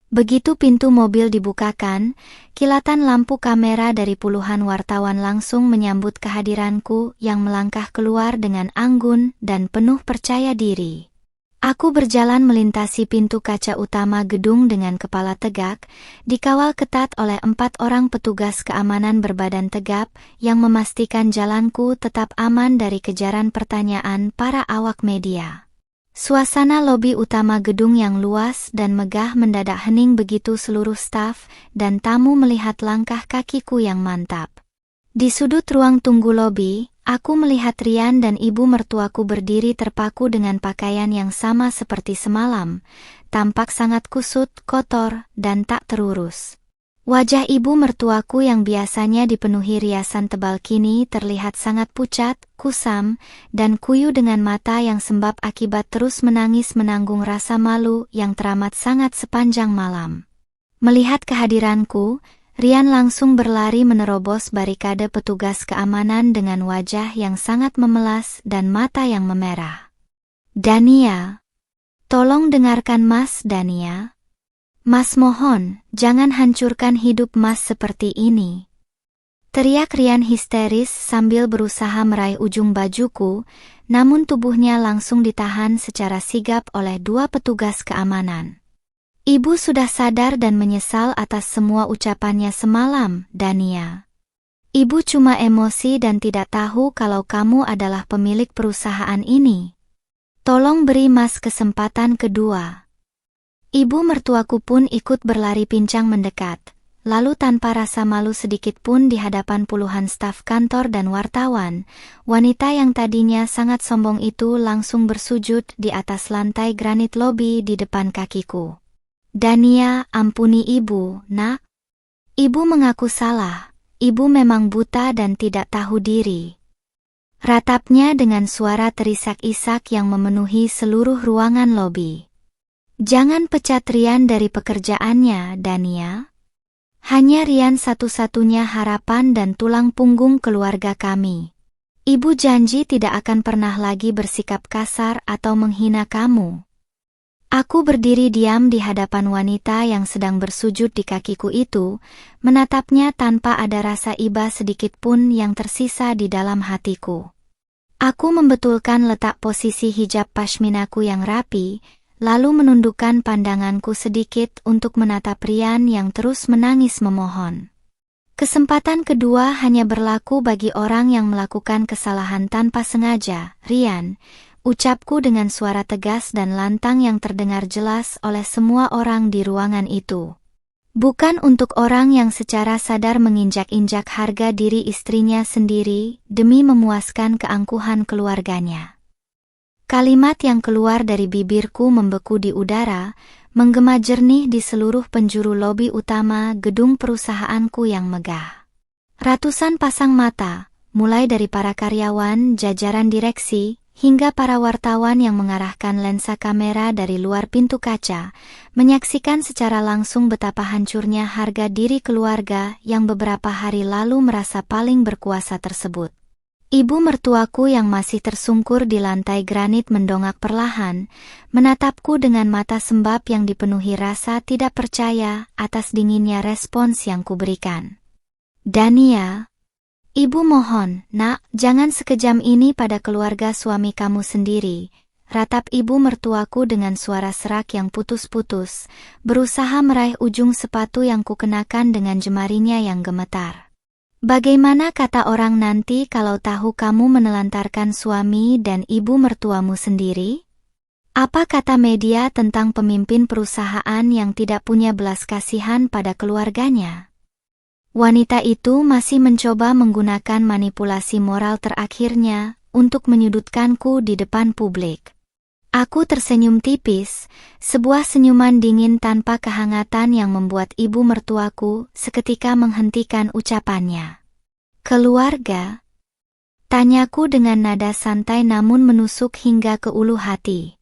Begitu pintu mobil dibukakan, kilatan lampu kamera dari puluhan wartawan langsung menyambut kehadiranku yang melangkah keluar dengan anggun dan penuh percaya diri. Aku berjalan melintasi pintu kaca utama gedung dengan kepala tegak, dikawal ketat oleh 4 orang petugas keamanan berbadan tegap yang memastikan jalanku tetap aman dari kejaran pertanyaan para awak media. Suasana lobi utama gedung yang luas dan megah mendadak hening begitu seluruh staf dan tamu melihat langkah kakiku yang mantap. Di sudut ruang tunggu lobi, aku melihat Rian dan ibu mertuaku berdiri terpaku dengan pakaian yang sama seperti semalam, tampak sangat kusut, kotor, dan tak terurus. Wajah ibu mertuaku yang biasanya dipenuhi riasan tebal kini terlihat sangat pucat, kusam, dan kuyu dengan mata yang sembab akibat terus menangis menanggung rasa malu yang teramat sangat sepanjang malam. Melihat kehadiranku, Rian langsung berlari menerobos barikade petugas keamanan dengan wajah yang sangat memelas dan mata yang memerah. "Dania, tolong dengarkan Mas Dania. Mas mohon, jangan hancurkan hidup Mas seperti ini," teriak Rian histeris sambil berusaha meraih ujung bajuku, namun tubuhnya langsung ditahan secara sigap oleh 2 petugas keamanan. "Ibu sudah sadar dan menyesal atas semua ucapannya semalam, Dania. Ibu cuma emosi dan tidak tahu kalau kamu adalah pemilik perusahaan ini. Tolong beri Mas kesempatan kedua." Ibu mertuaku pun ikut berlari pincang mendekat, lalu tanpa rasa malu sedikit pun di hadapan puluhan staf kantor dan wartawan, wanita yang tadinya sangat sombong itu langsung bersujud di atas lantai granit lobi di depan kakiku. "Dania, ampuni ibu, nak. Ibu mengaku salah, ibu memang buta dan tidak tahu diri," ratapnya dengan suara terisak-isak yang memenuhi seluruh ruangan lobi. "Jangan pecat Rian dari pekerjaannya, Dania. Hanya Rian satu-satunya harapan dan tulang punggung keluarga kami. Ibu janji tidak akan pernah lagi bersikap kasar atau menghina kamu. Aku berdiri diam di hadapan wanita yang sedang bersujud di kakiku itu, menatapnya tanpa ada rasa iba sedikit pun yang tersisa di dalam hatiku. Aku membetulkan letak posisi hijab pashminaku yang rapi, lalu menundukkan pandanganku sedikit untuk menatap Rian yang terus menangis memohon. Kesempatan kedua hanya berlaku bagi orang yang melakukan kesalahan tanpa sengaja. Rian, ucapku dengan suara tegas dan lantang yang terdengar jelas oleh semua orang di ruangan itu. Bukan untuk orang yang secara sadar menginjak-injak harga diri istrinya sendiri demi memuaskan keangkuhan keluarganya. Kalimat yang keluar dari bibirku membeku di udara, menggema jernih di seluruh penjuru lobi utama gedung perusahaanku yang megah. Ratusan pasang mata, mulai dari para karyawan, jajaran direksi, hingga para wartawan yang mengarahkan lensa kamera dari luar pintu kaca, menyaksikan secara langsung betapa hancurnya harga diri keluarga yang beberapa hari lalu merasa paling berkuasa tersebut. Ibu mertuaku yang masih tersungkur di lantai granit mendongak perlahan, menatapku dengan mata sembab yang dipenuhi rasa tidak percaya atas dinginnya respons yang kuberikan. "Dania, Ibu mohon, Nak, jangan sekejam ini pada keluarga suami kamu sendiri," ratap ibu mertuaku dengan suara serak yang putus-putus, berusaha meraih ujung sepatu yang kukenakan dengan jemarinya yang gemetar. "Bagaimana kata orang nanti kalau tahu kamu menelantarkan suami dan ibu mertuamu sendiri? Apa kata media tentang pemimpin perusahaan yang tidak punya belas kasihan pada keluarganya?" Wanita itu masih mencoba menggunakan manipulasi moral terakhirnya untuk menyudutkanku di depan publik. Aku tersenyum tipis, sebuah senyuman dingin tanpa kehangatan yang membuat ibu mertuaku seketika menghentikan ucapannya. "Keluarga?" tanyaku dengan nada santai namun menusuk hingga ke ulu hati.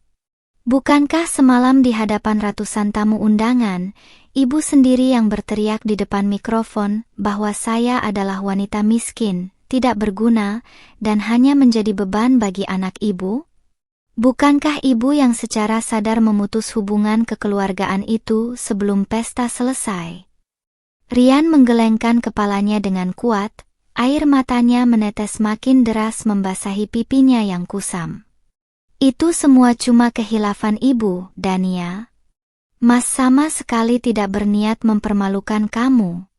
Bukankah semalam di hadapan ratusan tamu undangan, ibu sendiri yang berteriak di depan mikrofon bahwa saya adalah wanita miskin, tidak berguna, dan hanya menjadi beban bagi anak ibu? Bukankah ibu yang secara sadar memutus hubungan kekeluargaan itu sebelum pesta selesai? Rian menggelengkan kepalanya dengan kuat, air matanya menetes makin deras membasahi pipinya yang kusam. "Itu semua cuma kehilafan ibu, Dania. Mas sama sekali tidak berniat mempermalukan kamu,"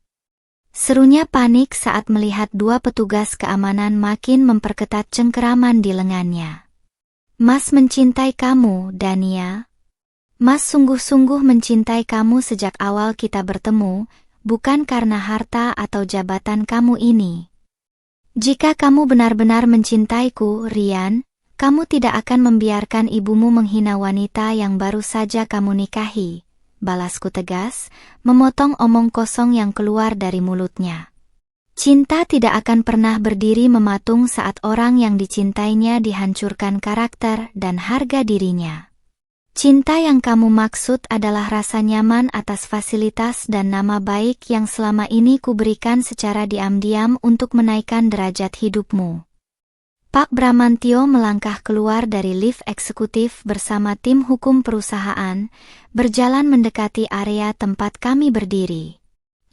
serunya panik saat melihat dua petugas keamanan makin memperketat cengkeraman di lengannya. "Mas mencintai kamu, Dania. Mas sungguh-sungguh mencintai kamu sejak awal kita bertemu, bukan karena harta atau jabatan kamu ini. Jika kamu benar-benar mencintaiku, Rian, kamu tidak akan membiarkan ibumu menghina wanita yang baru saja kamu nikahi," balasku tegas, memotong omong kosong yang keluar dari mulutnya. Cinta tidak akan pernah berdiri mematung saat orang yang dicintainya dihancurkan karakter dan harga dirinya. Cinta yang kamu maksud adalah rasa nyaman atas fasilitas dan nama baik yang selama ini kuberikan secara diam-diam untuk menaikkan derajat hidupmu. Pak Bramantio melangkah keluar dari lift eksekutif bersama tim hukum perusahaan, berjalan mendekati area tempat kami berdiri.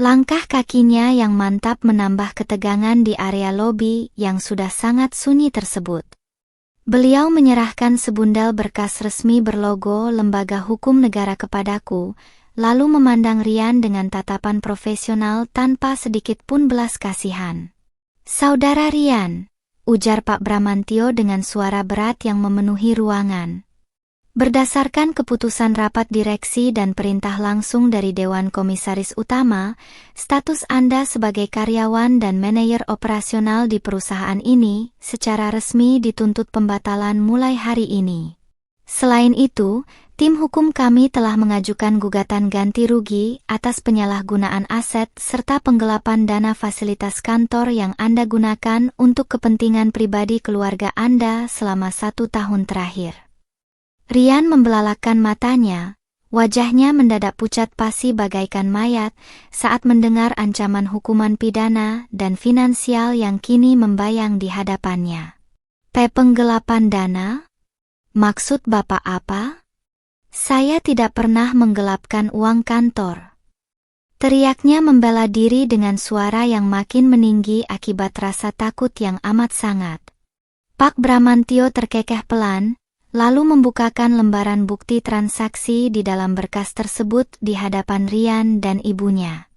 Langkah kakinya yang mantap menambah ketegangan di area lobi yang sudah sangat sunyi tersebut. Beliau menyerahkan sebundal berkas resmi berlogo Lembaga Hukum Negara kepadaku, lalu memandang Rian dengan tatapan profesional tanpa sedikit pun belas kasihan. "Saudara Rian," ujar Pak Bramantio dengan suara berat yang memenuhi ruangan. "Berdasarkan keputusan rapat direksi dan perintah langsung dari Dewan Komisaris Utama, status Anda sebagai karyawan dan manajer operasional di perusahaan ini secara resmi dituntut pembatalan mulai hari ini. Selain itu, tim hukum kami telah mengajukan gugatan ganti rugi atas penyalahgunaan aset serta penggelapan dana fasilitas kantor yang Anda gunakan untuk kepentingan pribadi keluarga Anda selama 1 tahun terakhir." Rian membelalakkan matanya, Wajahnya mendadak pucat pasi bagaikan mayat saat mendengar ancaman hukuman pidana dan finansial yang kini membayang di hadapannya. Penggelapan dana? Maksud Bapak apa? Saya tidak pernah menggelapkan uang kantor. Teriaknya membela diri dengan suara yang makin meninggi akibat rasa takut yang amat sangat. Pak Bramantio terkekeh pelan, lalu membukakan lembaran bukti transaksi di dalam berkas tersebut di hadapan Rian dan ibunya.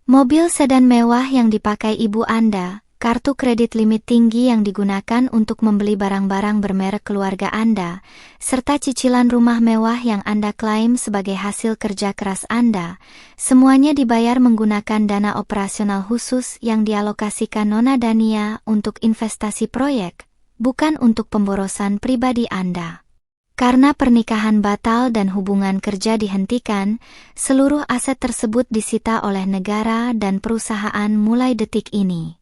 Mobil sedan mewah yang dipakai ibu Anda, kartu kredit limit tinggi yang digunakan untuk membeli barang-barang bermerek keluarga Anda, serta cicilan rumah mewah yang Anda klaim sebagai hasil kerja keras Anda, semuanya dibayar menggunakan dana operasional khusus yang dialokasikan Nona Dania untuk investasi proyek, bukan untuk pemborosan pribadi Anda. Karena pernikahan batal dan hubungan kerja dihentikan, seluruh aset tersebut disita oleh negara dan perusahaan mulai detik ini.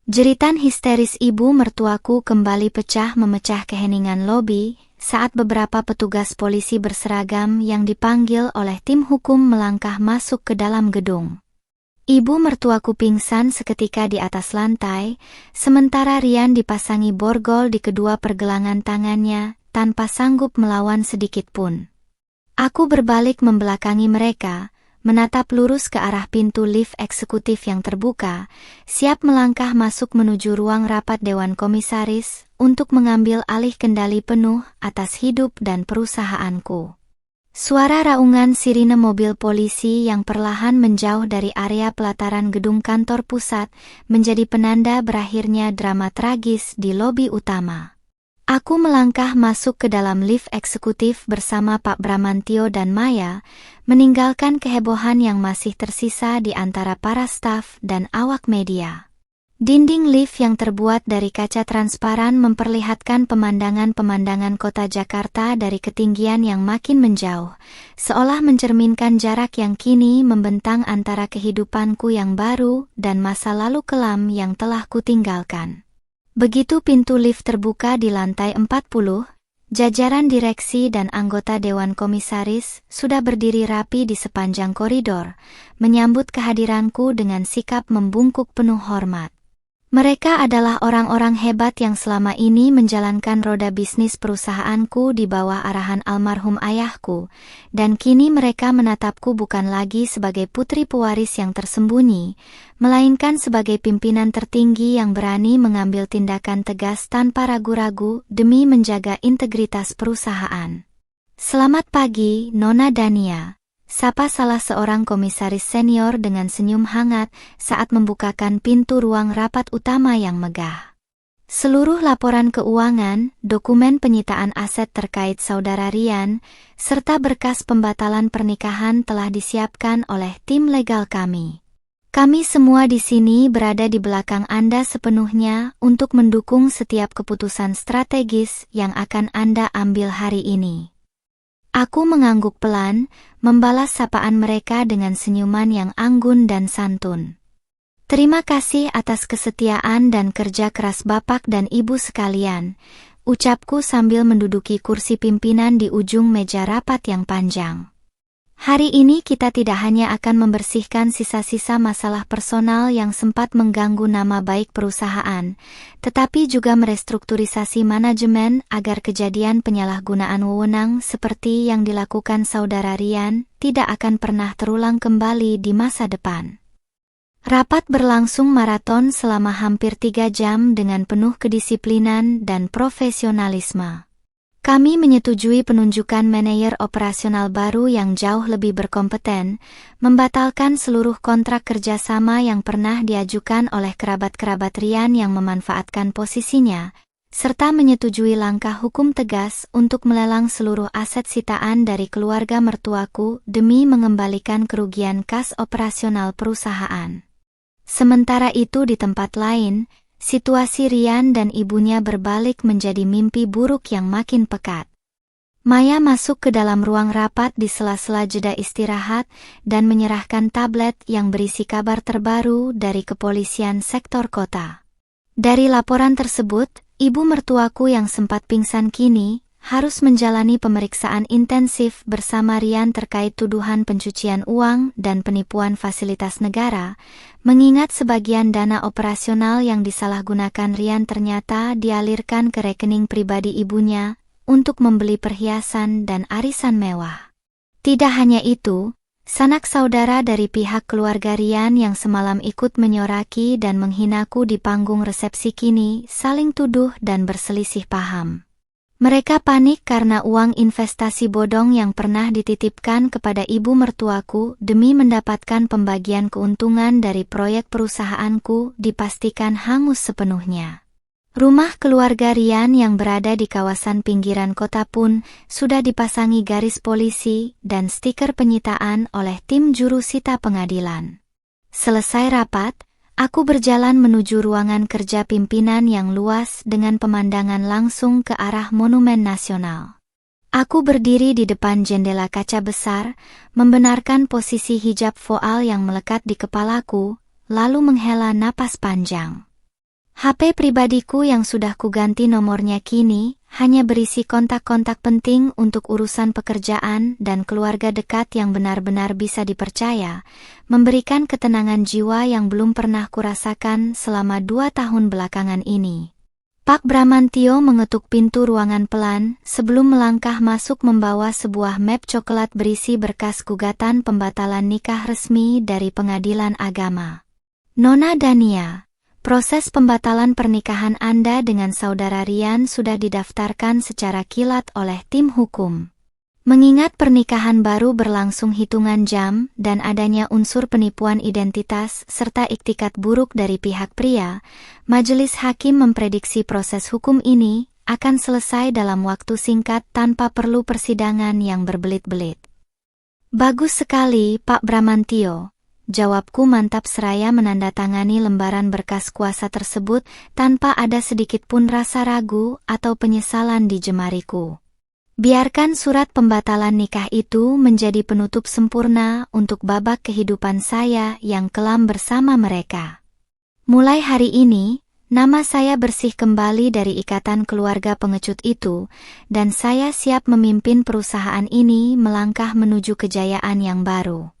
Jeritan histeris ibu mertuaku kembali memecah keheningan lobi saat beberapa petugas polisi berseragam yang dipanggil oleh tim hukum melangkah masuk ke dalam gedung. Ibu mertuaku pingsan seketika di atas lantai, sementara Rian dipasangi borgol di kedua pergelangan tangannya, tanpa sanggup melawan sedikit pun. Aku berbalik membelakangi mereka, menatap lurus ke arah pintu lift eksekutif yang terbuka, siap melangkah masuk menuju ruang rapat Dewan Komisaris, untuk mengambil alih kendali penuh atas hidup dan perusahaanku. Suara raungan sirine mobil polisi yang perlahan menjauh dari area pelataran gedung kantor pusat menjadi penanda berakhirnya drama tragis di lobi utama. Aku melangkah masuk ke dalam lift eksekutif bersama Pak Bramantio dan Maya, meninggalkan kehebohan yang masih tersisa di antara para staf dan awak media. Dinding lift yang terbuat dari kaca transparan memperlihatkan pemandangan-pemandangan kota Jakarta dari ketinggian yang makin menjauh, seolah mencerminkan jarak yang kini membentang antara kehidupanku yang baru dan masa lalu kelam yang telah kutinggalkan. Begitu pintu lift terbuka di lantai 40, jajaran direksi dan anggota Dewan Komisaris sudah berdiri rapi di sepanjang koridor, menyambut kehadiranku dengan sikap membungkuk penuh hormat. Mereka adalah orang-orang hebat yang selama ini menjalankan roda bisnis perusahaanku di bawah arahan almarhum ayahku, dan kini mereka menatapku bukan lagi sebagai putri pewaris yang tersembunyi, melainkan sebagai pimpinan tertinggi yang berani mengambil tindakan tegas tanpa ragu-ragu demi menjaga integritas perusahaan. Selamat pagi, Nona Dania. Sapa salah seorang komisaris senior dengan senyum hangat saat membukakan pintu ruang rapat utama yang megah. Seluruh laporan keuangan, dokumen penyitaan aset terkait saudara Rian, serta berkas pembatalan pernikahan telah disiapkan oleh tim legal kami. Kami semua di sini berada di belakang Anda sepenuhnya untuk mendukung setiap keputusan strategis yang akan Anda ambil hari ini. Aku mengangguk pelan, membalas sapaan mereka dengan senyuman yang anggun dan santun. Terima kasih atas kesetiaan dan kerja keras Bapak dan Ibu sekalian, ucapku sambil menduduki kursi pimpinan di ujung meja rapat yang panjang. Hari ini kita tidak hanya akan membersihkan sisa-sisa masalah personal yang sempat mengganggu nama baik perusahaan, tetapi juga merestrukturisasi manajemen agar kejadian penyalahgunaan wewenang seperti yang dilakukan saudara Rian tidak akan pernah terulang kembali di masa depan. Rapat berlangsung maraton selama hampir 3 jam dengan penuh kedisiplinan dan profesionalisme. Kami menyetujui penunjukan manajer operasional baru yang jauh lebih berkompeten, membatalkan seluruh kontrak kerjasama yang pernah diajukan oleh kerabat-kerabat Rian yang memanfaatkan posisinya, serta menyetujui langkah hukum tegas untuk melelang seluruh aset sitaan dari keluarga mertuaku demi mengembalikan kerugian kas operasional perusahaan. Sementara itu di tempat lain, situasi Rian dan ibunya berbalik menjadi mimpi buruk yang makin pekat. Maya masuk ke dalam ruang rapat di sela-sela jeda istirahat dan menyerahkan tablet yang berisi kabar terbaru dari kepolisian sektor kota. Dari laporan tersebut, ibu mertuaku yang sempat pingsan kini harus menjalani pemeriksaan intensif bersama Rian terkait tuduhan pencucian uang dan penipuan fasilitas negara, mengingat sebagian dana operasional yang disalahgunakan Rian ternyata dialirkan ke rekening pribadi ibunya untuk membeli perhiasan dan arisan mewah. Tidak hanya itu, sanak saudara dari pihak keluarga Rian yang semalam ikut menyoraki dan menghinaku di panggung resepsi kini saling tuduh dan berselisih paham. Mereka panik karena uang investasi bodong yang pernah dititipkan kepada ibu mertuaku demi mendapatkan pembagian keuntungan dari proyek perusahaanku dipastikan hangus sepenuhnya. Rumah keluarga Rian yang berada di kawasan pinggiran kota pun sudah dipasangi garis polisi dan stiker penyitaan oleh tim jurusita pengadilan. Selesai rapat, aku berjalan menuju ruangan kerja pimpinan yang luas dengan pemandangan langsung ke arah Monumen Nasional. Aku berdiri di depan jendela kaca besar, membenarkan posisi hijab voal yang melekat di kepalaku, lalu menghela napas panjang. HP pribadiku yang sudah kuganti nomornya kini hanya berisi kontak-kontak penting untuk urusan pekerjaan dan keluarga dekat yang benar-benar bisa dipercaya, memberikan ketenangan jiwa yang belum pernah kurasakan selama 2 tahun belakangan ini. Pak Bramantio mengetuk pintu ruangan pelan sebelum melangkah masuk membawa sebuah map coklat berisi berkas gugatan pembatalan nikah resmi dari Pengadilan Agama. Nona Dania, proses pembatalan pernikahan Anda dengan saudara Rian sudah didaftarkan secara kilat oleh tim hukum. Mengingat pernikahan baru berlangsung hitungan jam dan adanya unsur penipuan identitas serta iktikat buruk dari pihak pria, majelis hakim memprediksi proses hukum ini akan selesai dalam waktu singkat tanpa perlu persidangan yang berbelit-belit. Bagus sekali, Pak Bramantio. Jawabku mantap seraya menandatangani lembaran berkas kuasa tersebut tanpa ada sedikit pun rasa ragu atau penyesalan di jemariku. Biarkan surat pembatalan nikah itu menjadi penutup sempurna untuk babak kehidupan saya yang kelam bersama mereka. Mulai hari ini, nama saya bersih kembali dari ikatan keluarga pengecut itu, dan saya siap memimpin perusahaan ini melangkah menuju kejayaan yang baru.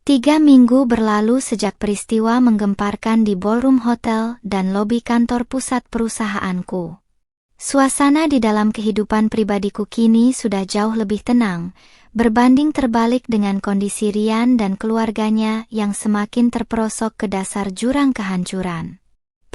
3 minggu berlalu sejak peristiwa menggemparkan di ballroom hotel dan lobi kantor pusat perusahaanku. Suasana di dalam kehidupan pribadiku kini sudah jauh lebih tenang, berbanding terbalik dengan kondisi Rian dan keluarganya yang semakin terperosok ke dasar jurang kehancuran.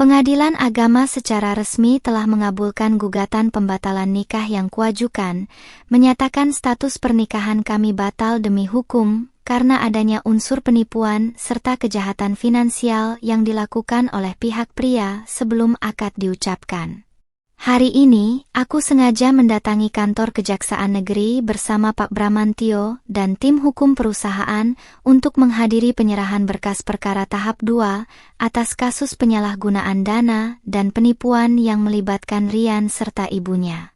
Pengadilan Agama secara resmi telah mengabulkan gugatan pembatalan nikah yang kuajukan, menyatakan status pernikahan kami batal demi hukum, karena adanya unsur penipuan serta kejahatan finansial yang dilakukan oleh pihak pria sebelum akad diucapkan. Hari ini, aku sengaja mendatangi kantor Kejaksaan Negeri bersama Pak Bramantio dan tim hukum perusahaan untuk menghadiri penyerahan berkas perkara tahap 2 atas kasus penyalahgunaan dana dan penipuan yang melibatkan Rian serta ibunya.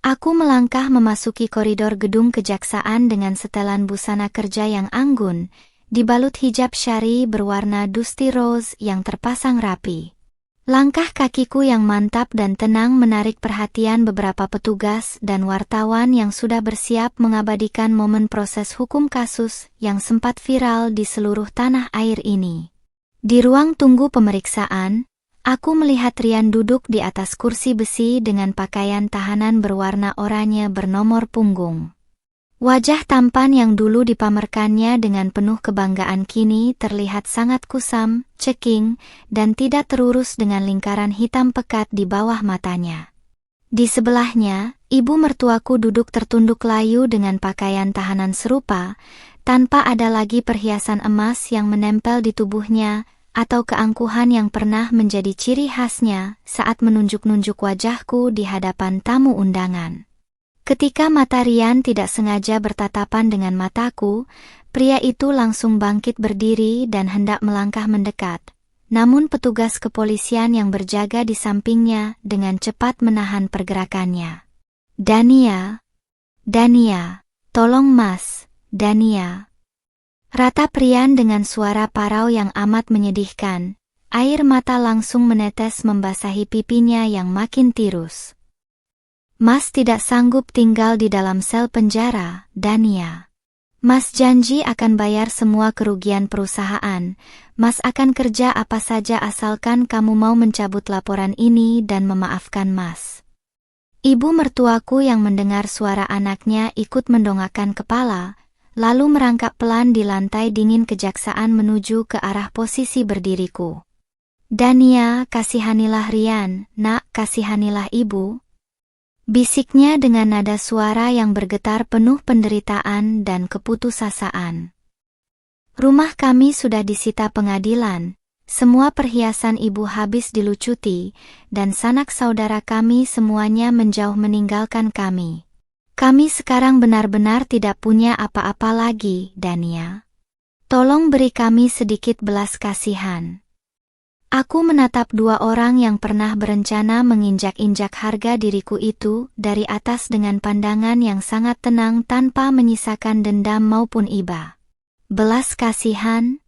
Aku melangkah memasuki koridor gedung kejaksaan dengan setelan busana kerja yang anggun, dibalut hijab syari berwarna dusty rose yang terpasang rapi. Langkah kakiku yang mantap dan tenang menarik perhatian beberapa petugas dan wartawan yang sudah bersiap mengabadikan momen proses hukum kasus yang sempat viral di seluruh tanah air ini. Di ruang tunggu pemeriksaan, aku melihat Rian duduk di atas kursi besi dengan pakaian tahanan berwarna oranye bernomor punggung. Wajah tampan yang dulu dipamerkannya dengan penuh kebanggaan kini terlihat sangat kusam, ceking, dan tidak terurus dengan lingkaran hitam pekat di bawah matanya. Di sebelahnya, ibu mertuaku duduk tertunduk layu dengan pakaian tahanan serupa, tanpa ada lagi perhiasan emas yang menempel di tubuhnya, atau keangkuhan yang pernah menjadi ciri khasnya saat menunjuk-nunjuk wajahku di hadapan tamu undangan. Ketika mata Rian tidak sengaja bertatapan dengan mataku, pria itu langsung bangkit berdiri dan hendak melangkah mendekat. Namun petugas kepolisian yang berjaga di sampingnya dengan cepat menahan pergerakannya. Dania, tolong mas, Dania. Ratap Rian dengan suara parau yang amat menyedihkan, air mata langsung menetes membasahi pipinya yang makin tirus. Mas tidak sanggup tinggal di dalam sel penjara, Dania. Mas janji akan bayar semua kerugian perusahaan. Mas akan kerja apa saja asalkan kamu mau mencabut laporan ini dan memaafkan Mas. Ibu mertuaku yang mendengar suara anaknya ikut mendongakkan kepala, lalu merangkak pelan di lantai dingin kejaksaan menuju ke arah posisi berdiriku. Dania, kasihanilah Rian, nak, kasihanilah ibu. Bisiknya dengan nada suara yang bergetar penuh penderitaan dan keputusasaan. Rumah kami sudah disita pengadilan, semua perhiasan ibu habis dilucuti, dan sanak saudara kami semuanya menjauh meninggalkan kami. Kami sekarang benar-benar tidak punya apa-apa lagi, Dania. Tolong beri kami sedikit belas kasihan. Aku menatap dua orang yang pernah berencana menginjak-injak harga diriku itu dari atas dengan pandangan yang sangat tenang tanpa menyisakan dendam maupun iba. Belas kasihan?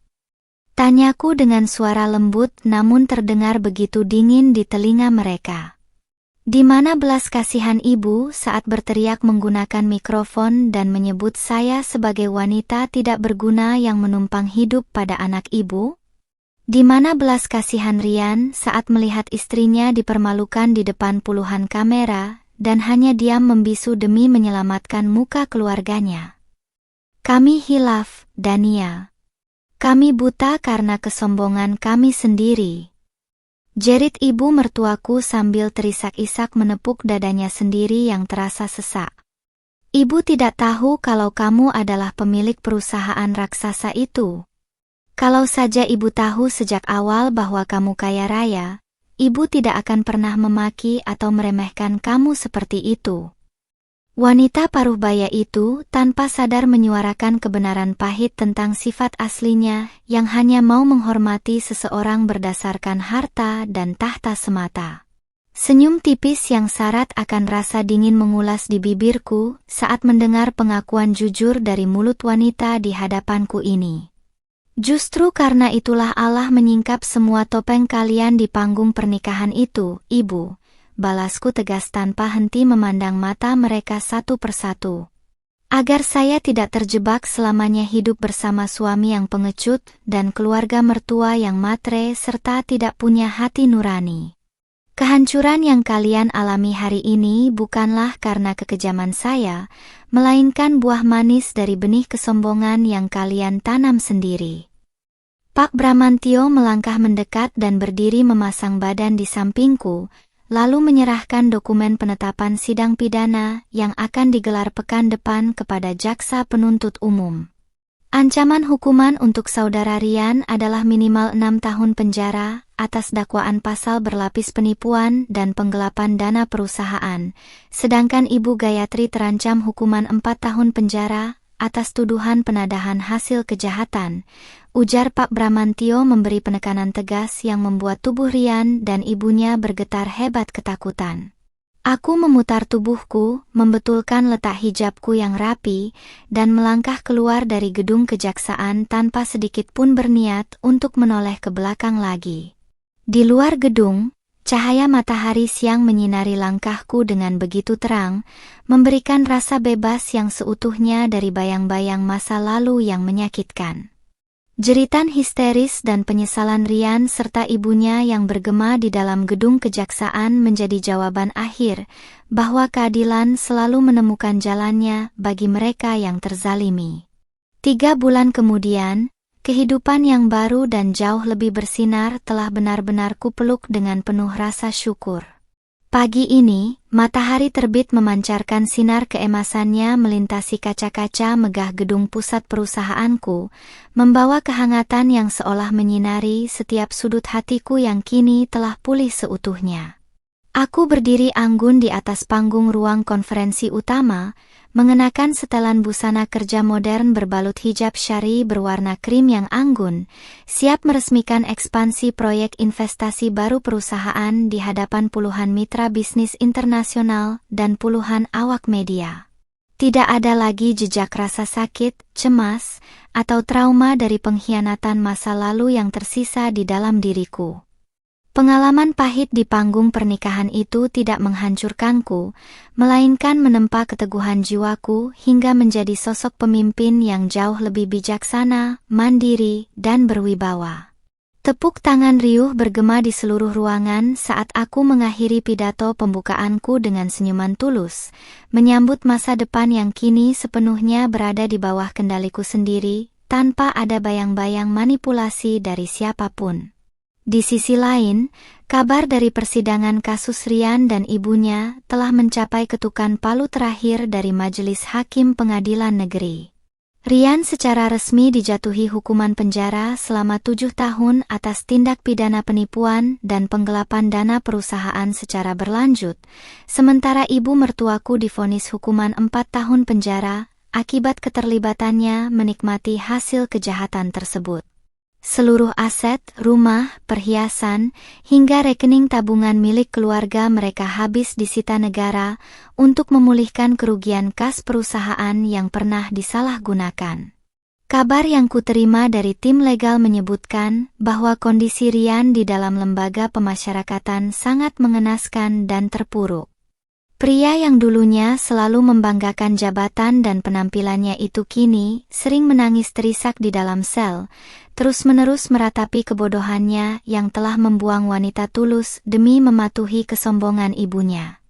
Tanyaku dengan suara lembut namun terdengar begitu dingin di telinga mereka. Di mana belas kasihan ibu saat berteriak menggunakan mikrofon dan menyebut saya sebagai wanita tidak berguna yang menumpang hidup pada anak ibu? Di mana belas kasihan Rian saat melihat istrinya dipermalukan di depan puluhan kamera dan hanya diam membisu demi menyelamatkan muka keluarganya? Kami hilaf, Dania. Kami buta karena kesombongan kami sendiri. Jerit ibu mertuaku sambil terisak-isak menepuk dadanya sendiri yang terasa sesak. Ibu tidak tahu kalau kamu adalah pemilik perusahaan raksasa itu. Kalau saja ibu tahu sejak awal bahwa kamu kaya raya, ibu tidak akan pernah memaki atau meremehkan kamu seperti itu. Wanita paruh baya itu tanpa sadar menyuarakan kebenaran pahit tentang sifat aslinya yang hanya mau menghormati seseorang berdasarkan harta dan tahta semata. Senyum tipis yang syarat akan rasa dingin mengulas di bibirku saat mendengar pengakuan jujur dari mulut wanita di hadapanku ini. Justru karena itulah Allah menyingkap semua topeng kalian di panggung pernikahan itu, Ibu. Balasku tegas tanpa henti memandang mata mereka satu persatu. Agar saya tidak terjebak selamanya hidup bersama suami yang pengecut dan keluarga mertua yang matre serta tidak punya hati nurani. Kehancuran yang kalian alami hari ini bukanlah karena kekejaman saya, melainkan buah manis dari benih kesombongan yang kalian tanam sendiri. Pak Bramantio melangkah mendekat dan berdiri memasang badan di sampingku, lalu menyerahkan dokumen penetapan sidang pidana yang akan digelar pekan depan kepada jaksa penuntut umum. Ancaman hukuman untuk saudara Rian adalah minimal 6 tahun penjara atas dakwaan pasal berlapis penipuan dan penggelapan dana perusahaan, sedangkan Ibu Gayatri terancam hukuman 4 tahun penjara atas tuduhan penadahan hasil kejahatan, ujar Pak Bramantio memberi penekanan tegas yang membuat tubuh Rian dan ibunya bergetar hebat ketakutan. Aku memutar tubuhku, membetulkan letak hijabku yang rapi, dan melangkah keluar dari gedung kejaksaan tanpa sedikit pun berniat untuk menoleh ke belakang lagi. Di luar gedung, cahaya matahari siang menyinari langkahku dengan begitu terang, memberikan rasa bebas yang seutuhnya dari bayang-bayang masa lalu yang menyakitkan. Jeritan histeris dan penyesalan Rian serta ibunya yang bergema di dalam gedung kejaksaan menjadi jawaban akhir bahwa keadilan selalu menemukan jalannya bagi mereka yang terzalimi. 3 bulan kemudian, kehidupan yang baru dan jauh lebih bersinar telah benar-benar kupeluk dengan penuh rasa syukur. Pagi ini, matahari terbit memancarkan sinar keemasannya melintasi kaca-kaca megah gedung pusat perusahaanku, membawa kehangatan yang seolah menyinari setiap sudut hatiku yang kini telah pulih seutuhnya. Aku berdiri anggun di atas panggung ruang konferensi utama, mengenakan setelan busana kerja modern berbalut hijab syari berwarna krim yang anggun, siap meresmikan ekspansi proyek investasi baru perusahaan di hadapan puluhan mitra bisnis internasional dan puluhan awak media. Tidak ada lagi jejak rasa sakit, cemas, atau trauma dari pengkhianatan masa lalu yang tersisa di dalam diriku. Pengalaman pahit di panggung pernikahan itu tidak menghancurkanku, melainkan menempa keteguhan jiwaku hingga menjadi sosok pemimpin yang jauh lebih bijaksana, mandiri, dan berwibawa. Tepuk tangan riuh bergema di seluruh ruangan saat aku mengakhiri pidato pembukaanku dengan senyuman tulus, menyambut masa depan yang kini sepenuhnya berada di bawah kendaliku sendiri, tanpa ada bayang-bayang manipulasi dari siapapun. Di sisi lain, kabar dari persidangan kasus Rian dan ibunya telah mencapai ketukan palu terakhir dari Majelis Hakim Pengadilan Negeri. Rian secara resmi dijatuhi hukuman penjara selama 7 tahun atas tindak pidana penipuan dan penggelapan dana perusahaan secara berlanjut, sementara ibu mertuaku divonis hukuman 4 tahun penjara akibat keterlibatannya menikmati hasil kejahatan tersebut. Seluruh aset, rumah, perhiasan, hingga rekening tabungan milik keluarga mereka habis disita negara untuk memulihkan kerugian kas perusahaan yang pernah disalahgunakan. Kabar yang kuterima dari tim legal menyebutkan bahwa kondisi Rian di dalam lembaga pemasyarakatan sangat mengenaskan dan terpuruk. Pria yang dulunya selalu membanggakan jabatan dan penampilannya itu kini sering menangis terisak di dalam sel, terus-menerus meratapi kebodohannya yang telah membuang wanita tulus demi mematuhi kesombongan ibunya.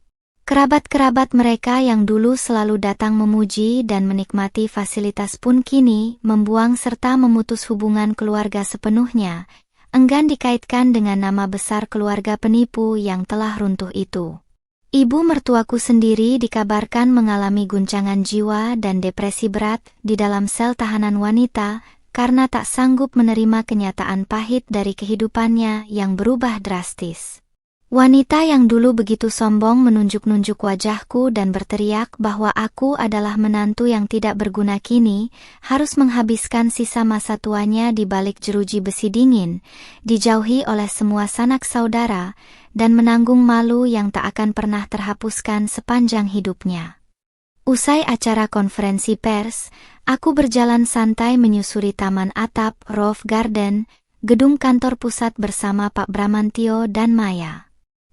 Kerabat-kerabat mereka yang dulu selalu datang memuji dan menikmati fasilitas pun kini membuang serta memutus hubungan keluarga sepenuhnya, enggan dikaitkan dengan nama besar keluarga penipu yang telah runtuh itu. Ibu mertuaku sendiri dikabarkan mengalami guncangan jiwa dan depresi berat di dalam sel tahanan wanita karena tak sanggup menerima kenyataan pahit dari kehidupannya yang berubah drastis. Wanita yang dulu begitu sombong menunjuk-nunjuk wajahku dan berteriak bahwa aku adalah menantu yang tidak berguna kini, harus menghabiskan sisa masa tuanya di balik jeruji besi dingin, dijauhi oleh semua sanak saudara, dan menanggung malu yang tak akan pernah terhapuskan sepanjang hidupnya. Usai acara konferensi pers, aku berjalan santai menyusuri taman atap Roof Garden, gedung kantor pusat bersama Pak Bramantio dan Maya.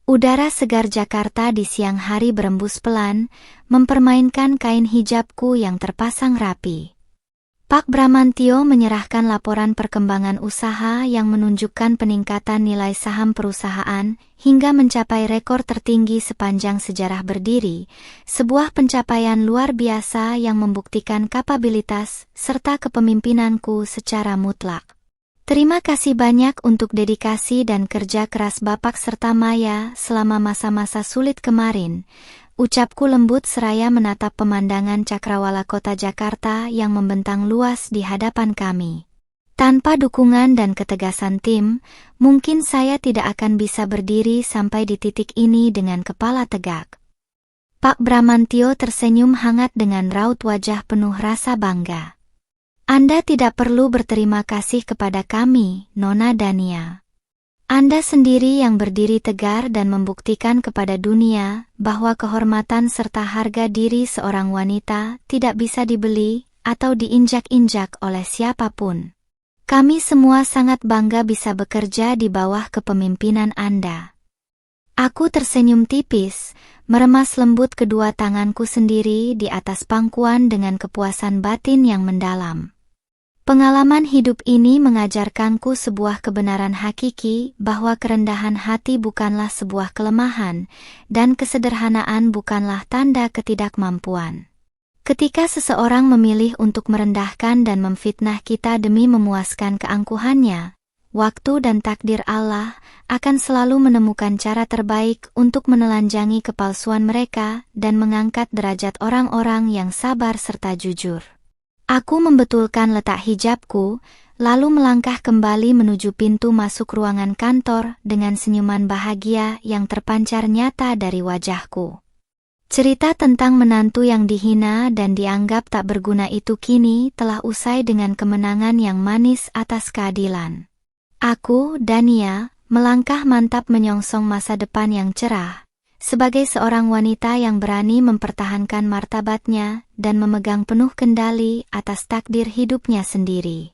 Udara segar Jakarta di siang hari berembus pelan, mempermainkan kain hijabku yang terpasang rapi. Pak Bramantio menyerahkan laporan perkembangan usaha yang menunjukkan peningkatan nilai saham perusahaan hingga mencapai rekor tertinggi sepanjang sejarah berdiri, sebuah pencapaian luar biasa yang membuktikan kapabilitas serta kepemimpinanku secara mutlak. Terima kasih banyak untuk dedikasi dan kerja keras Bapak serta Maya selama masa-masa sulit kemarin. Ucapku lembut seraya menatap pemandangan cakrawala kota Jakarta yang membentang luas di hadapan kami. Tanpa dukungan dan ketegasan tim, mungkin saya tidak akan bisa berdiri sampai di titik ini dengan kepala tegak. Pak Bramantio tersenyum hangat dengan raut wajah penuh rasa bangga. Anda tidak perlu berterima kasih kepada kami, Nona Dania. Anda sendiri yang berdiri tegar dan membuktikan kepada dunia bahwa kehormatan serta harga diri seorang wanita tidak bisa dibeli atau diinjak-injak oleh siapapun. Kami semua sangat bangga bisa bekerja di bawah kepemimpinan Anda. Aku tersenyum tipis, meremas lembut kedua tanganku sendiri di atas pangkuan dengan kepuasan batin yang mendalam. Pengalaman hidup ini mengajarkanku sebuah kebenaran hakiki bahwa kerendahan hati bukanlah sebuah kelemahan, dan kesederhanaan bukanlah tanda ketidakmampuan. Ketika seseorang memilih untuk merendahkan dan memfitnah kita demi memuaskan keangkuhannya, waktu dan takdir Allah akan selalu menemukan cara terbaik untuk menelanjangi kepalsuan mereka dan mengangkat derajat orang-orang yang sabar serta jujur. Aku membetulkan letak hijabku, lalu melangkah kembali menuju pintu masuk ruangan kantor dengan senyuman bahagia yang terpancar nyata dari wajahku. Cerita tentang menantu yang dihina dan dianggap tak berguna itu kini telah usai dengan kemenangan yang manis atas keadilan. Aku, Dania, melangkah mantap menyongsong masa depan yang cerah, sebagai seorang wanita yang berani mempertahankan martabatnya dan memegang penuh kendali atas takdir hidupnya sendiri.